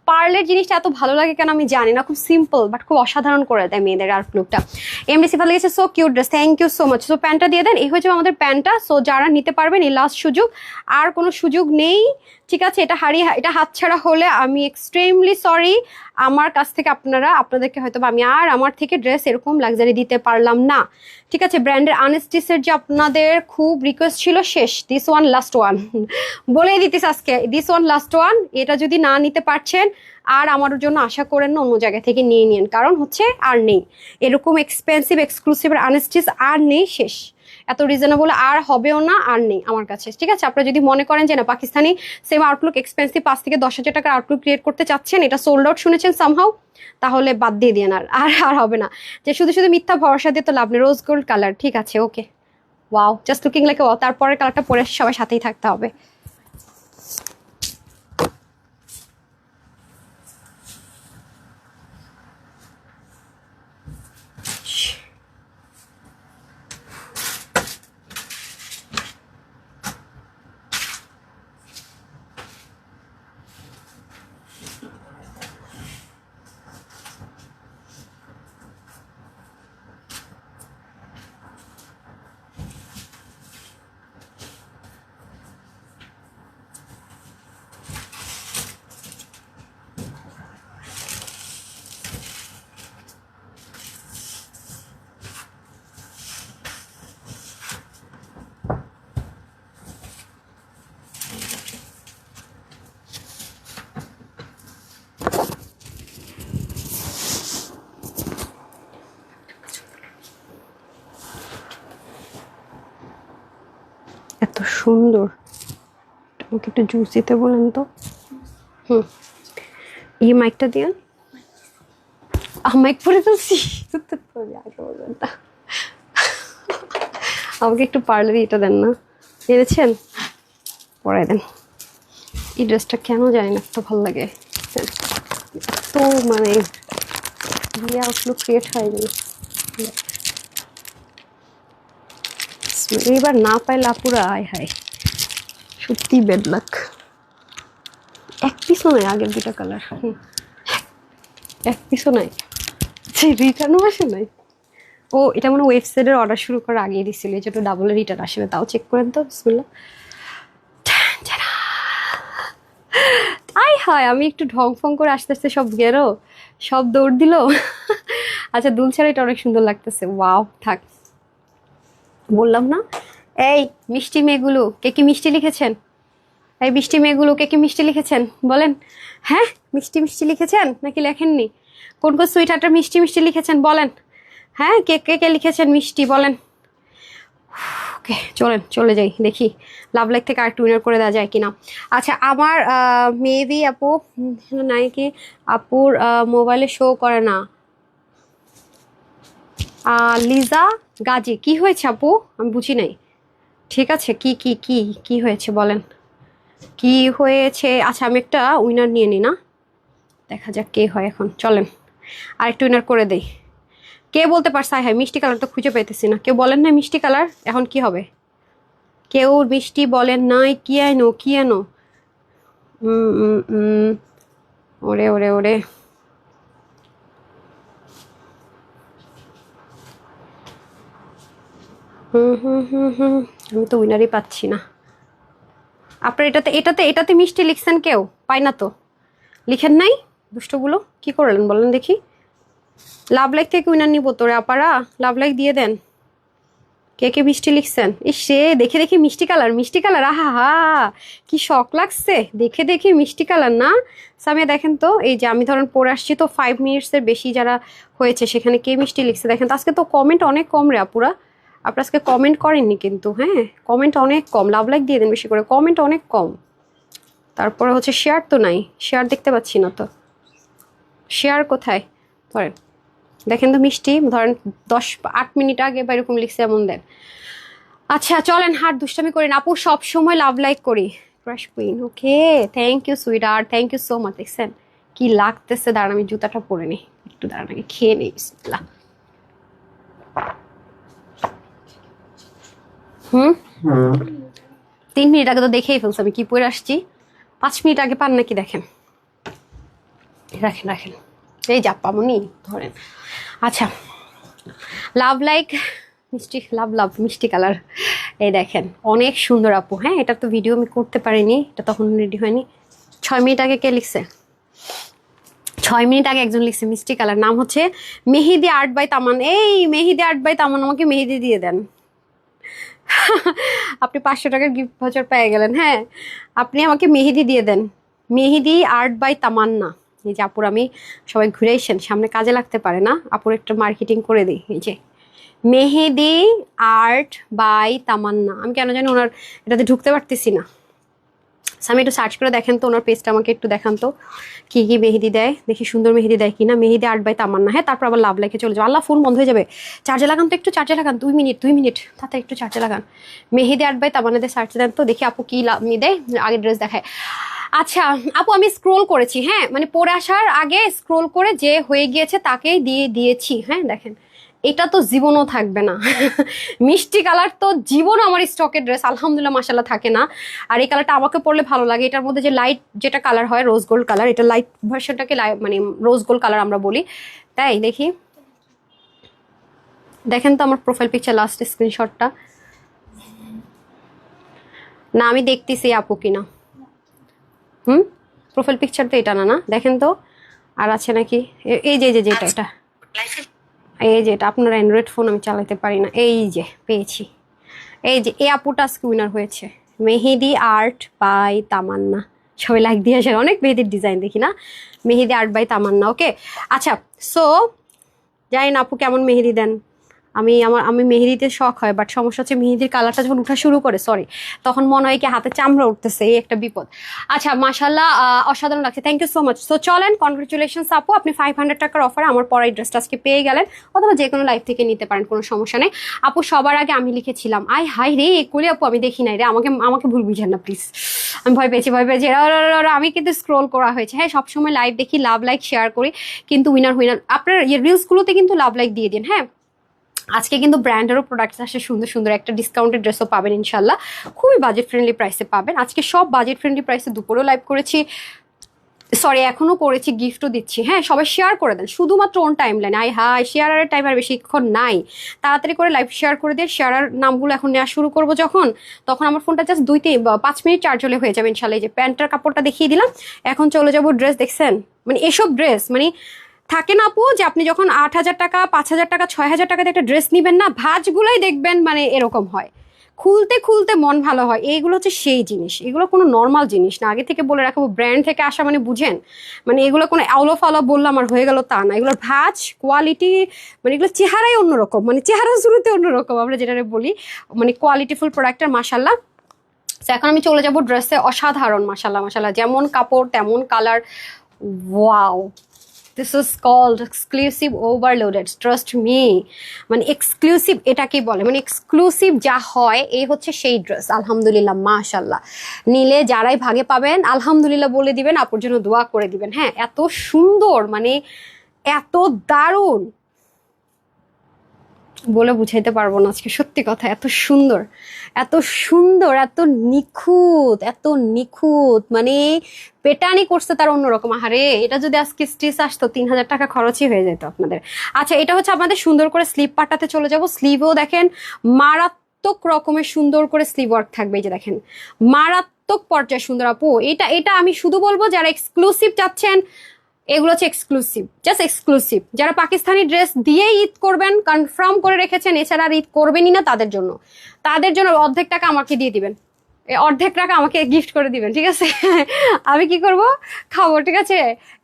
পার্লের জিনিসটা এত ভালো লাগে কেন আমি জানি না, খুব সিম্পল বাট খুব অসাধারণ করে দেয় মেয়েদের আর্ট লুকটা। এমডিসি ভালো লেগেছে, so cute dress, thank you so much. So প্যান্টটা দিয়ে দেন, এই হয়েছে আমাদের প্যান্টটা। সো যারা নিতে পারবেন এই লাস্ট সুযোগ, আর কোনো সুযোগ নেই, ঠিক আছে? এটা হাতছাড়া হলে আমি এক্সট্রিমলি সরি, আমার কাছ থেকে আপনাদেরকে হয়তো আমি আর আমার থেকে ড্রেস এরকম লাক্সারি দিতে পারলাম না, ঠিক আছে? ব্র্যান্ডের আনস্টিচের যে আপনাদের খুব রিকোয়েস্ট ছিল, শেষ, দিস ওয়ান লাস্ট ওয়ান, বলেই দিতেছি আজকে, দিস ওয়ান লাস্ট ওয়ান। এটা যদি না নিতে পারছেন আর আমার জন্য আশা করেন না, অন্য জায়গা থেকে নিয়ে নিন, কারণ হচ্ছে আর নেই এরকম এক্সপেন্সিভ এক্সক্লুসিভ আনস্টিচ, আর নেই, শেষ, এত রিজনেবল আর হবেও না, আর নেই আমার কাছে, ঠিক আছে? আপনারা যদি মনে করেন যে না পাকিস্তানি সেম আউটলুক এক্সপেন্সিভ 5 থেকে 10,000 টাকার আউটলুক ক্রিয়েট করতে চাচ্ছেন, এটা সোল্ড আউট শুনেছেন সামহাউ, তাহলে বাদ দিয়ে দিন, আর হবে না, যে শুধু শুধু মিথ্যা ভরসা দিয়ে তো লাভ নেই। রোজ গোল্ড কালার, ঠিক আছে, okay, wow, just looking like wow. তারপরের কালারটা পরে সবাই সাথেই থাকতে হবে। এত সুন্দর, আমাকে একটু জুস দিতে বলেন তো। এই মাইকটা দিয়ে, মাইক পরে তুলছি, আমাকে একটু পার্লারে এটা দেন না, এনেছেন, পরাই দেন। এই ড্রেসটা কেন জানি না এত ভালো লাগে, তো মানে আউটলুক ক্রিয়েট হয়ে গেল। এইবার না পাইলে আপুরা আয় হায়, সত্যি ব্যাড লাক। এক পিসও নাই, আগের দুটা কালার, এক পিসও নাই, রিটার্নও আসে নাই। ও এটা মানে ওয়েবসাইটের অর্ডার শুরু করার আগিয়ে দিছিল, এই জন্য ডাবল রিটার্ন আসবে, তাও চেক করেন তো, বিসমিল্লাহ। আয় হায়, আমি একটু ঢং ফং করে আস্তে আস্তে সব গেরো, সব দৌড় দিল। আচ্ছা, দুল ছাড়া এটা অনেক সুন্দর লাগতেছে, ওয়াও, থাক, বললাম না। এই মিষ্টি মেয়েগুলো কে কি মিষ্টি লিখেছেন? এই মিষ্টি মেয়েগুলো কে কি মিষ্টি লিখেছেন বলেন? হ্যাঁ, মিষ্টি মিষ্টি লিখেছেন নাকি লেখেননি? কোন কোন সুইট হার্টের মিষ্টি মিষ্টি লিখেছেন বলেন? হ্যাঁ, কে কে কে লিখেছেন মিষ্টি বলেন? ওকে, চলে যাই, দেখি লাভ লাইক থেকে আরেকটু উইনার করে দেওয়া যায় কিনা। আচ্ছা, আমার মেবি আপু নাই কি, আপুর মোবাইলে শো করে না। লিজা গাজী, কি হয়েছে আপু? আমি বুঝি নাই। ঠিক আছে, কি কি কি কি হয়েছে বলেন, কি হয়েছে? আচ্ছা আমি একটা উইনার নিয়ে নিই না, দেখা যাক কে হয় এখন। চলেন আর একটু উইনার করে দেই। কে বলতে পারছে? হ্যাঁ মিষ্টি কালার তো খুঁজে পাইতেছি না, কেউ বলেন না মিষ্টি কালার এখন কি হবে? কেউ মিষ্টি বলেন নাই, কি আইনো কি আনো? ওরে ওরে ওরে, আমি তো উইনারই পাচ্ছি না। আপনার এটাতে এটাতে এটাতে মিষ্টি লিখছেন, কেউ পাই না তো, লিখেন নাই? দুষ্টগুলো কি করলেন বলেন দেখি। লাভ লাইক থেকে উইনার নিব তোরে আপারা, লাভ লাইক দিয়ে দেন। কে কে মিষ্টি লিখছেন? ইস সে দেখে দেখে মিষ্টি কালার, মিষ্টি কালার, আহা হা, কি শখ লাগছে দেখে দেখে মিষ্টি কালার না। সামিয়া দেখেন তো, এই যে আমি ধরেন পড়ে আসছি তো 5 মিনিটসের বেশি যারা হয়েছে সেখানে কে মিষ্টি লিখছে দেখেন তো। আজকে তো কমেন্ট অনেক কম রে আপুরা, আপনার আজকে কমেন্ট করেননি কিন্তু, হ্যাঁ কমেন্ট অনেক কম, লাভ লাইক দিয়ে দেন বেশি করে, কমেন্ট অনেক কম। তারপরে হচ্ছে শেয়ার তো নাই, শেয়ার দেখতে পাচ্ছি না তো, শেয়ার কোথায়? ধরেন দেখেন তো মিষ্টি, ধরেন 10-8 মিনিট আগে বা এরকম লিখছে এমন দেন। আচ্ছা চলেন হার দুষ্টামি করি না আপু, সব সময় লাভ লাইক করি। Crush queen, okay thank you sweet আর থ্যাংক ইউ সো মাচ। দেখছেন কি লাগতেছে, দাঁড়ান আমি জুতাটা পরে নিই একটু, দাঁড়ান আগে খেয়ে নিই বিসমিল্লাহ। হুম 3 মিনিট আগে তো দেখেই ফেলছি আমি কি পরে আসছি, 5 মিনিট আগে পান নাকি দেখেন, রাখেন রাখেন, এই যা পামনি ধরেন। আচ্ছা লাভ লাইক মিষ্টি, লাভ লাভ মিষ্টি কালার, এই দেখেন অনেক সুন্দর আপু। হ্যাঁ এটা তো ভিডিও আমি করতে পারিনি, এটা তখন রেডি হয়নি। 6 মিনিট আগে কে লিখছে? 6 মিনিট আগে একজন লিখছে মিষ্টি কালার, নাম হচ্ছে মেহেদি আর্ট বাই তামান। এই মেহেদি আর্ট বাই তামান আমাকে মেহেদি দিয়ে দেন। আপনি 500 টাকার গিফট ভাউচার পেয়ে গেলেন। হ্যাঁ আপনি আমাকে মেহেদি দিয়ে দেন, মেহেদি আর্ট বাই তামান্না। এই যে আপুর আমি সবাই ঘুরে এসেন, সামনে কাজে লাগতে পারে না, আপুর একটা মার্কেটিং করে দিই। এই যে মেহেদি আর্ট বাই তামান্না, আমি কেন জানি ওনার এটাতে ঢুকতে পারতেছি না। আমি একটু সার্চ করে দেখেন তো ওনার পেজটা আমাকে একটু দেখান তো, কি কি মেহেদি দেয় দেখি, সুন্দর মেহেদি দেয় কিনা। মেহেদি আর্ট বাই তামান্না, হ্যাঁ তারপর আবার লাভ লাইকে চলে যাবে। আল্লাহ ফোন বন্ধ হয়ে যাবে, চার্জে লাগান তো একটু, চার্জে লাগান, 2 মিনিট তাতে একটু চার্জে লাগান। মেহেদি আর্ট বাই তামান্নাদের সার্চ দেন তো, দেখি আপু কি দেয়, আগে ড্রেস দেখায়। আচ্ছা আপু আমি স্ক্রোল করেছি, হ্যাঁ মানে পরে আসার আগে স্ক্রোল করে যে হয়ে গিয়েছে তাকেই দিয়ে দিয়েছি। হ্যাঁ দেখেন এটা তো জীবনও থাকবে না। মিষ্টি কালার তো জীবনও আমার স্টকের ড্রেস আলহামদুলিল্লাহ মাশাল্লাহ থাকে না। আর এই কালারটা আমাকে পরলে ভালো লাগে, এটার মধ্যে যে লাইট যেটা কালার হয় রোজ গোল্ড কালার, এটা লাইট ভার্সনটাকে মানে রোজ গোল্ড কালার আমরা বলি। তাই দেখি দেখেন তো আমার প্রোফাইল পিকচার লাস্ট স্ক্রিনশটটা, না আমি দেখতেছি আপু কিনা। প্রোফাইল পিকচার তো এটা না, না দেখেন তো আর আছে নাকি। এই যে যেটা এটা, এই যে এটা আপনার অ্যান্ড্রয়েড ফোন, আমি চালাতে পারি না। এই যে পেয়েছি, এই যে এই আপুটা আজকে উইনার হয়েছে, মেহেদি আর্ট বাই তামান্না। সবাই লাইক দিয়ে আসেন, অনেক মেহেদির ডিজাইন দেখি না, মেহেদি আর্ট বাই তামান্না। ওকে আচ্ছা সো জানি না আপু কেমন মেহেদি দেন, আমি মেহেদিতে শখ হয়, বাট সমস্যা হচ্ছে মেহেদির কালারটা যখন উঠা শুরু করে সরি তখন মনে হয় কি হাতে চামড়া উঠতেছে, এই একটা বিপদ। আচ্ছা মাশাল্লাহ অসাধারণ লাগছে, thank you so much. So চলেন কনগ্রেচুলেশনস আপু, আপনি 500 টাকার অফারে আমার পরে ড্রেসটা আজকে পেয়ে গেলেন, অথবা যে কোনো লাইভ থেকে নিতে পারেন, কোনো সমস্যা নেই। আপু সবার আগে আমি লিখেছিলাম, আই হাই রে একুলি আপু আমি দেখি নাই রে, আমাকে আমাকে ভুল বুঝেন না প্লিজ, আমি ভয় পেয়েছি আমি কিন্তু স্ক্রোল করা হয়েছে। হ্যাঁ সবসময় লাইভ দেখি, লাভ লাইক শেয়ার করি, কিন্তু উইনার আপনার রিলসগুলোতে কিন্তু লাভ লাইক দিয়ে দিন। হ্যাঁ আজকে কিন্তু ব্র্যান্ডেরও প্রোডাক্টস আসে সুন্দর সুন্দর, একটা ডিসকাউন্টেড ড্রেসও পাবেন ইনশাল্লাহ, খুবই বাজেট ফ্রেন্ডলি প্রাইসে পাবেন। আজকে সব বাজেট ফ্রেন্ডলি প্রাইসে দুপুরেও লাইভ করেছি, সরি এখনো করেছি, গিফটও দিচ্ছি। হ্যাঁ সবাই শেয়ার করে দেন শুধুমাত্র অন টাইম লাইন, আই হাই শেয়ারের টাইম আর বেশিক্ষণ নাই, তাড়াতাড়ি করে লাইভ শেয়ার করে দিয়ে শেয়ারের নামগুলো এখন নেওয়া শুরু করবো যখন, তখন আমার ফোনটা জাস্ট 2-5 মিনিট চার্জ হলে হয়ে যাবে ইনশাল্লাহ। এই যে প্যান্টের কাপড়টা দেখিয়ে দিলাম, এখন চলে যাবো ড্রেস। দেখছেন মানে এসব ড্রেস মানে থাকে না আপু যে আপনি যখন 8,000 টাকা 5,000 টাকা 6,000 টাকাতে একটা ড্রেস নিবেন না, ভাঁজগুলোই দেখবেন মানে এরকম হয়, খুলতে খুলতে মন ভালো হয়। এইগুলো হচ্ছে সেই জিনিস, এগুলো কোনো নর্মাল জিনিস না, আগে থেকে বলে রাখবো, ব্র্যান্ড থেকে আসা মানে বুঝেন, মানে এগুলো কোনো আউলো ফালো বললাম আর হয়ে গেল তা না, এগুলোর ভাঁজ কোয়ালিটি মানে এগুলো চেহারাই অন্যরকম, মানে চেহারা শুরুতে অন্যরকম আমরা যেটা বলি, মানে কোয়ালিটিফুল প্রোডাক্টের মাশাল্লাহ। এখন আমি চলে যাব ড্রেসে, অসাধারণ মাশাল্লাহ মাশাল্লাহ, যেমন কাপড় তেমন colour, wow this is called exclusive overloaded, trust me. মানে এক্সক্লুসিভ এটাকেই বলে, মানে এক্সক্লুসিভ যা হয় এই হচ্ছে সেই ড্রেস। আলহামদুলিল্লাহ, মাশাল্লাহ। নিলে যারাই ভাগে পাবেন আলহামদুলিল্লাহ বলে দিবেন, আপুর জন্য দোয়া করে দিবেন। হ্যাঁ, এত সুন্দর, মানে এত দারুণ, বলে বুঝাইতে পারবো না আজকে, সত্যি কথা। এত সুন্দর, এত সুন্দর, এত নিখুঁত, এত নিখুঁত, মানে পেটানি করছে তার অন্যরকম। আহারে, এটা যদি আজকে স্টিচ আসতো 3000 টাকা খরচই হয়ে যেত আপনাদের। আচ্ছা, এটা হচ্ছে আপনাদের সুন্দর করে স্লিভ পার্টটাতে চলে যাব। স্লিভও দেখেন মারাত্মক রকমের সুন্দর করে স্লিভ ওয়ার্ক থাকবে। এই যে দেখেন, মারাত্মক পর্যায়ে সুন্দর। আপু এটা এটা আমি শুধু বলবো, যারা এক্সক্লুসিভ চাচ্ছেন এগুলো হচ্ছে এক্সক্লুসিভ, জাস্ট এক্সক্লুসিভ। যারা পাকিস্তানি ড্রেস দিয়ে ঈদ করবেন কনফার্ম করে রেখেছেন, এছাড়া আর ঈদ করবেনই না, তাদের জন্য অর্ধেক টাকা আমাকে দিয়ে দিবেন, অর্ধেক টাকা আমাকে গিফট করে দিবেন, ঠিক আছে? আমি কি করব, খাবো, ঠিক আছে?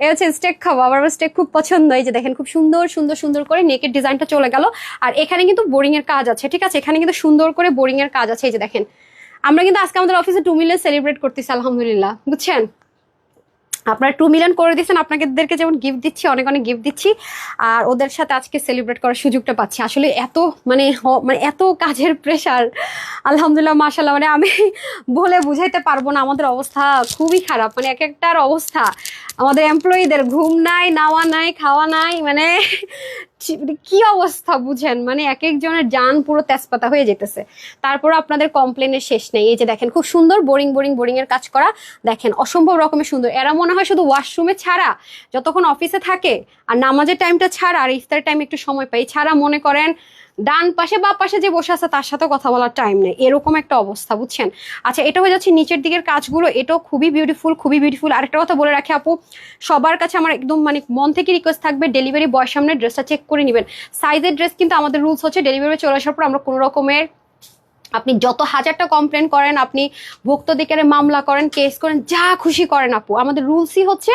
এ হচ্ছে স্টেক খাবো, আমার স্টেক খুব পছন্দ। এই যে দেখেন, খুব সুন্দর সুন্দর সুন্দর করে নেকের ডিজাইনটা চলে গেল। আর এখানে কিন্তু বোরিং এর কাজ আছে, ঠিক আছে? এখানে কিন্তু সুন্দর করে বোরিং এর কাজ আছে। এই যে দেখেন, আমরা কিন্তু আজকে আমাদের অফিসে 2 মিলিয়ন সেলিব্রেট করতেছি, আলহামদুলিল্লাহ, বুঝছেন? আপনারা 2 মিলিয়ন করে দিচ্ছেন, আপনাদেরকে যেমন গিফট দিচ্ছি, অনেক অনেক গিফট দিচ্ছি, আর ওদের সাথে আজকে সেলিব্রেট করার সুযোগটা পাচ্ছি। আসলে এত মানে এত কাজের প্রেশার, আলহামদুলিল্লাহ, মাশাআল্লাহ, মানে আমি বলে বুঝাইতে পারবো না। আমাদের অবস্থা খুবই খারাপ, মানে এক একটার অবস্থা। আমাদের এমপ্লয়ীদের ঘুম নাই, নাওয়া নাই, খাওয়া নাই, মানে কি অবস্থা বুঝেন, মানে এক একজনের জান পুরো তেজপাতা হয়ে যেতেছে। তারপর আপনাদের কমপ্লেনের শেষ নেই। এই যে দেখেন, খুব সুন্দর বোরিং এর কাজ করা, দেখেন অসম্ভব রকমের সুন্দর। এরা মনে হয় শুধু ওয়াশরুমে ছাড়া, যতক্ষণ অফিসে থাকে আর নামাজের টাইমটা ছাড়া আর ইফতারের টাইম একটু সময় পাই ছাড়া, মনে করেন ডান পাশে বা পাশে যে বসে আছে তার সাথে কথা বলার টাইম নেই, এরকম একটা অবস্থা, বুঝছেন? আচ্ছা, এটা হয়ে যাচ্ছে নিচের দিকের কাজগুলো, এটাও খুবই বিউটিফুল, খুবই বিউটিফুল। আরেকটা কথা বলে রাখি আপু, সবার কাছে আমার একদম মানে মন থেকে রিকোয়েস্ট থাকবে, ডেলিভারি বয়ের সামনে ড্রেসটা চেক করে নেবেন। সাইজের ড্রেস কিন্তু আমাদের রুলস হচ্ছে ডেলিভারি চলে আসার পর আমরা কোনো রকমের, আপনি যত হাজারটা কমপ্লেন করেন, আপনি ভোক্তাধিকারে মামলা করেন, কেস করেন, যা খুশি করেন আপু, আমাদের রুলসই হচ্ছে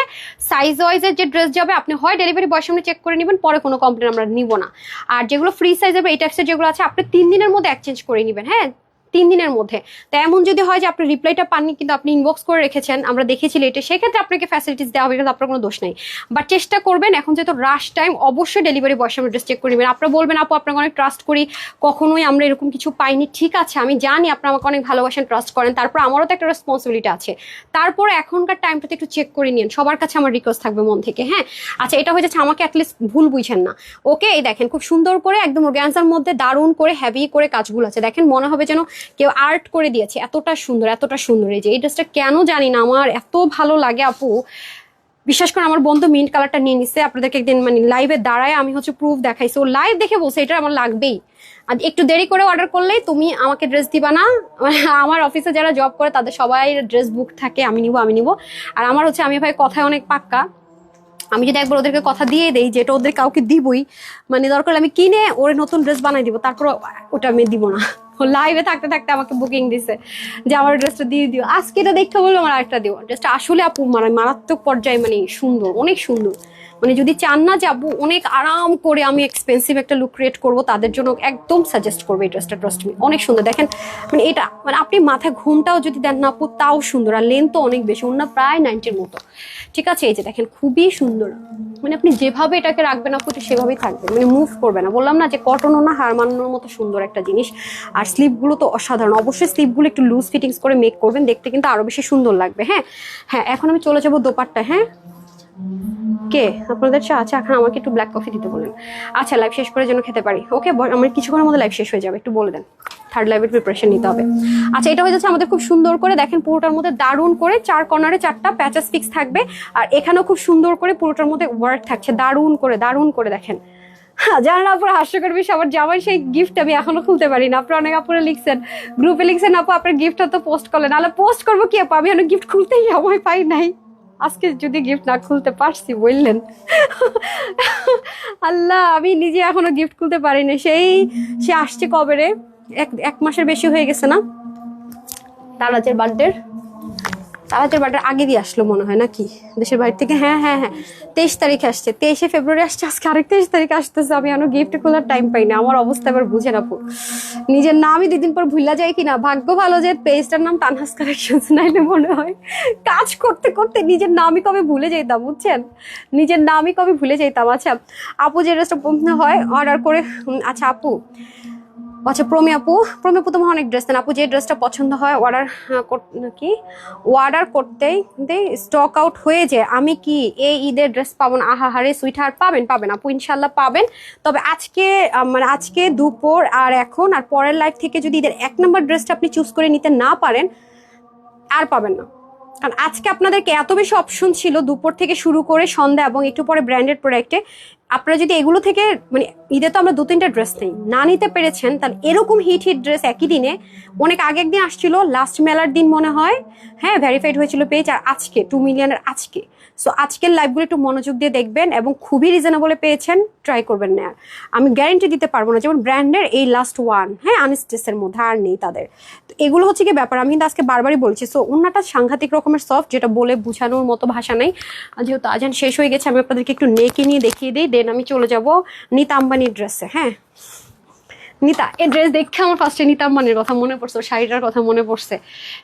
সাইজ ওয়াইজের যে ড্রেস যাবে আপনি হয় ডেলিভারি বয়ের সামনে চেক করে নেবেন, পরে কোনো কমপ্লেন আমরা নিব না। আর যেগুলো ফ্রি সাইজের বা এই টাইপসের যেগুলো আছে, আপনি 3 দিনের মধ্যে এক্সচেঞ্জ করে নেবেন। হ্যাঁ, 3 দিনের মধ্যে। তো এমন যদি হয় যে আপনি রিপ্লাইটা পাননি কিন্তু আপনি ইনবক্স করে রেখেছেন, আমরা দেখেছি লেটে, সেক্ষেত্রে আপনাকে ফ্যাসিলিটিস দেওয়া হবে, কিন্তু আপনার কোনো দোষ নেই। বাট চেষ্টা করবেন, এখন যেহেতু রাশ টাইম, অবশ্যই ডেলিভারি বয়ের সামনে ড্রেস চেক করে নেবেন। আপনারা বলবেন আপু আপনাকে অনেক ট্রাস্ট করি, কখনোই আমরা এরকম কিছু পাইনি। ঠিক আছে, আমি জানি আপনারা আমাকে অনেক ভালোবাসেন, ট্রাস্ট করেন, তারপর আমারও তো একটা রেসপন্সিবিলিটি আছে। তারপর এখনকার টাইমটাতে একটু চেক করে নিন, সবার কাছে আমার রিকোয়েস্ট থাকবে মন থেকে। হ্যাঁ, আচ্ছা, এটা হয়ে যাচ্ছে, আমাকে অ্যাটলিস্ট ভুল বুঝছেন না, ওকে? এই দেখেন, খুব সুন্দর করে একদম অর্গানজার মধ্যে দারুণ করে হেভি করে কাজগুলো আছে। দেখেন, মনে হবে যেন কেউ আর্ট করে দিয়েছে, এতটা সুন্দর, এতটা সুন্দর। এই যে এই ড্রেসটা কেন জানি না আমার এত ভালো লাগে আপু, বিশ্বাস করে আমার বন্ধু মিন্ট কালারটা নিয়ে নিচ্ছে, আপনাদেরকে একদিন মানে লাইভে দাঁড়ায় আমি হচ্ছে প্রুফ দেখাইছি, ও লাইভ দেখে বলছে এটা আমার লাগবেই। আর একটু দেরি করে অর্ডার করলেই তুমি আমাকে ড্রেস দিবা না। আমার অফিসে যারা জব করে তাদের সবাই ড্রেস বুক থাকে, আমি নিব। আর আমার হচ্ছে, আমি ভাই কথায় অনেক পাক্কা, আমি যদি একবার ওদেরকে কথা দিয়ে দেই যে এটা ওদের কাউকে দিবই, মানে দরকার আমি কিনে ওর নতুন ড্রেস বানাই দিব, তারপর ওটা আমি দিব না। লাইভে থাকতে থাকতে আমাকে বুকিং দিছে যে আমার ড্রেসটা দিয়ে দিও, আজকে এটা দেখতে বললো আমার আরেকটা দিও। ড্রেসটা আসলে আপু মানে মারাত্মক পর্যায়ে, মানে সুন্দর, অনেক সুন্দর। মানে যদি চান না যে আপু অনেক আরাম করে আমি এক্সপেন্সিভ একটা লুক ক্রিয়েট করবো, তাদের জন্য একদম সাজেস্ট করবো এই ড্রেসটা, ট্রাস্ট মি, অনেক সুন্দর। দেখেন, মানে এটা মানে আপনি মাথায় ঘুমটাও যদি দেন না আপু তাও সুন্দর, আর লেন্থ তো অনেক বেশি, ওনা প্রায় 90-র মতো, ঠিক আছে? এই যে দেখেন, খুবই সুন্দর, মানে আপনি যেভাবে এটাকে রাখবেন আপু সেভাবেই থাকবে, মানে মুভ করবে না। বললাম না যে কটনও না, হার মানানোর মতো সুন্দর একটা জিনিস। আর স্লিপগুলো তো অসাধারণ, অবশ্যই স্লিপগুলো একটু লুজ ফিটিংস করে মেক করবেন, দেখতে কিন্তু আরো বেশি সুন্দর লাগবে। হ্যাঁ হ্যাঁ, এখন আমি চলে যাবো দোপাট্টা। হ্যাঁ, কে আপনাদের চা? আচ্ছা, এখন আমাকে একটু ব্ল্যাক কফি দিতে বলেন। আচ্ছা, লাইভ শেষ করে যেন খেতে পারি। ওকে, আমার কিছুক্ষণের মধ্যে লাইভ শেষ হয়ে যাবে, একটু বলে দেন, থার্ড লাইভের প্রিপারেশন নিতে হবে। আচ্ছা, এটা হয়ে যাচ্ছে আমাদের খুব সুন্দর করে, দেখেন পুরোটার মধ্যে দারুণ করে 4 কর্নারে 4টা প্যাচেস ফিক্স থাকবে, আর এখানেও খুব সুন্দর করে পুরোটার মধ্যে ওয়ার্ক থাকছে, দারুণ করে দেখেন। হ্যাঁ, জানেন আপুরা, হাস্যকর বিষয়, আমার জামাই সেই গিফট আমি এখনো খুলতে পারি না। আপনারা অনেক আপুরা লিখছেন, গ্রুপে লিখছেন আপু আপনার গিফটটা তো পোস্ট করলেন, নাহলে পোস্ট করবো কি আপু, আমি এখনো গিফট খুলতেই সময় পাই নাই। আজকে যদি গিফট না খুলতে পারছি বললেন, আল্লাহ, আমি নিজে এখনো গিফট খুলতে পারিনি। সে আসছে কবে রে, এক মাসের বেশি হয়ে গেছে না তারাজের বার্থডে। তারাতের বাটার আগে দিয়ে আসলো মনে হয় নাকি দেশের বাড়ি থেকে? হ্যাঁ হ্যাঁ হ্যাঁ, 23 তারিখে আসছে, 23শে ফেব্রুয়ারি আসছে, আজকে আরেক 23 তারিখে আসতেছে। আমি এখনো গিফট খোলার টাইম পাই না। আমার অবস্থা এবার বুঝে না আপু, নিজের নামই 2 দিন পর ভুলা যায় কিনা। ভাগ্য ভালো যে পেজটার নাম তানহাস কালেকশনস, নাইলে মনে হয় কাজ করতে করতে নিজের নামই কবে ভুলে যেতাম, বুঝছেন, নিজের নামই কবে ভুলে যেতাম। আচ্ছা আপু যে ড্রেসটা হয় অর্ডার করে, আচ্ছা আপু, আচ্ছা প্রমি আপু তোমার অনেক ড্রেস দেন আপু, যে ড্রেসটা পছন্দ হয় অর্ডার কি অর্ডার করতেই স্টক আউট হয়ে যায়, আমি কি এই ঈদের ড্রেস পাবো না? আহা হারে সুইটহার, পাবেন আপু, ইনশাল্লাহ পাবেন। তবে আজকে মানে আজকে দুপুর আর এখন আর পরের লাইফ থেকে যদি ঈদের 1 নম্বর ড্রেসটা আপনি চুজ করে নিতে না পারেন, আর পাবেন না। কারণ আজকে আপনাদেরকে এত বেশি অপশন ছিল দুপুর থেকে শুরু করে সন্ধ্যা এবং একটু পরে ব্র্যান্ডেড প্রোডাক্টে। আপনারা যদি এগুলো থেকে মানে ঈদে তো আমরা 2-3টা ড্রেস নেই, না নিতে পেরেছেন, তাহলে এরকম হিট ড্রেস একই দিনে অনেক আগে একদিন আসছিল, লাস্ট মেলার দিন মনে হয়, হ্যাঁ ভেরিফাইড হয়েছিল পেজ, আর আজকে 2 মিলিয়নের আজকে। সো আজকের লাইভগুলো একটু মনোযোগ দিয়ে দেখবেন এবং খুবই রিজনেবলে পেয়েছেন, ট্রাই করবেন না। আমি গ্যারেন্টি দিতে পারবো না, যেমন ব্র্যান্ডের এই লাস্ট ওয়ান, হ্যাঁ আনস্টেসের মধ্যে আর নেই তাদের। তো এগুলো হচ্ছে কি ব্যাপার, আমি কিন্তু আজকে বারবারই বলছি। সো ওনাটা সাংঘাতিক রকমের সফট, যেটা বলে বোঝানোর মতো ভাষা নেই। যেহেতু আজান শেষ হয়ে গেছে, আমি আপনাদেরকে একটু নেকে নিয়ে দেখিয়ে দিই, দেন আমি চলে যাব নিতা আম্বানির ড্রেসে। হ্যাঁ নিতা, এই ড্রেস দেখে আমার ফার্স্টে নিতা আম্বানির কথা মনে পড়ছে, শাড়িটার কথা মনে পড়ছে।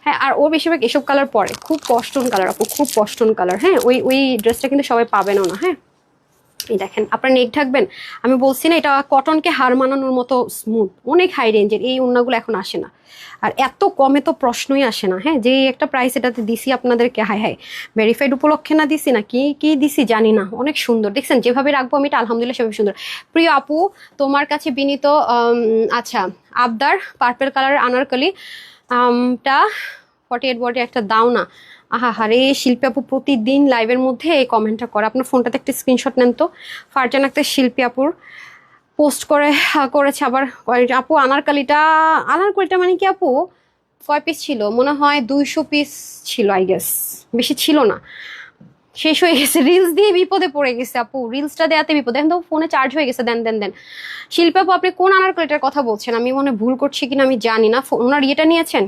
হ্যাঁ আর ও বেশিরভাগ এসব কালার পরে, খুব পশটন কালার আপু, খুব পশটন কালার। হ্যাঁ ওই ড্রেসটা কিন্তু সবাই পাবেনও না। হ্যাঁ এই দেখেন, আপনার নেক ঢাকবেন, আমি বলছি না এটা কটনকে হার মানানোর মতো স্মুথ, অনেক হাই রেঞ্জের। এই ওড়নাগুলো এখন আসে না, আর এত কমে তো প্রশ্নই আসে না। হ্যাঁ যে একটা প্রাইস এটাতে দিছি আপনাদেরকে, হাই হাই ভেরিফাইড উপলক্ষে না দিছি না কি কি দিছি জানি না, অনেক সুন্দর। দেখছেন যেভাবে রাখবো আমি এটা আলহামদুলিল্লাহ সেভাবে সুন্দর। প্রিয় আপু তোমার কাছে বিনীত আচ্ছা আবদার, পার্পেল কালারের আনারকলি টা 48 বডি একটা দাও না। আহা হারে শিল্পী আপু প্রতিদিন লাইভের মধ্যে এই কমেন্টটা করে, আপনার ফোনটাতে একটা স্ক্রিনশট নেন তো। ফারজান আক্তার শিল্পী আপুর পোস্ট করেছে আবার আপু আনারকলিটা মানে কি আপু, কয় পিস ছিল মনে হয় 200 পিস ছিল, আই গেস বেশি ছিল না, শেষ হয়ে গেছে। রিলস দিয়ে বিপদে পড়ে গেছে আপু, রিলসটা দেওয়াতে বিপদে, এখন তো ফোনে চার্জ হয়ে গেছে। দেন শিল্পী আপু আপনি কোন আনারকলিটার কথা বলছেন? আমি মনে ভুল করছি কিনা আমি জানি না, ওনার ইয়েটা নিয়েছেন?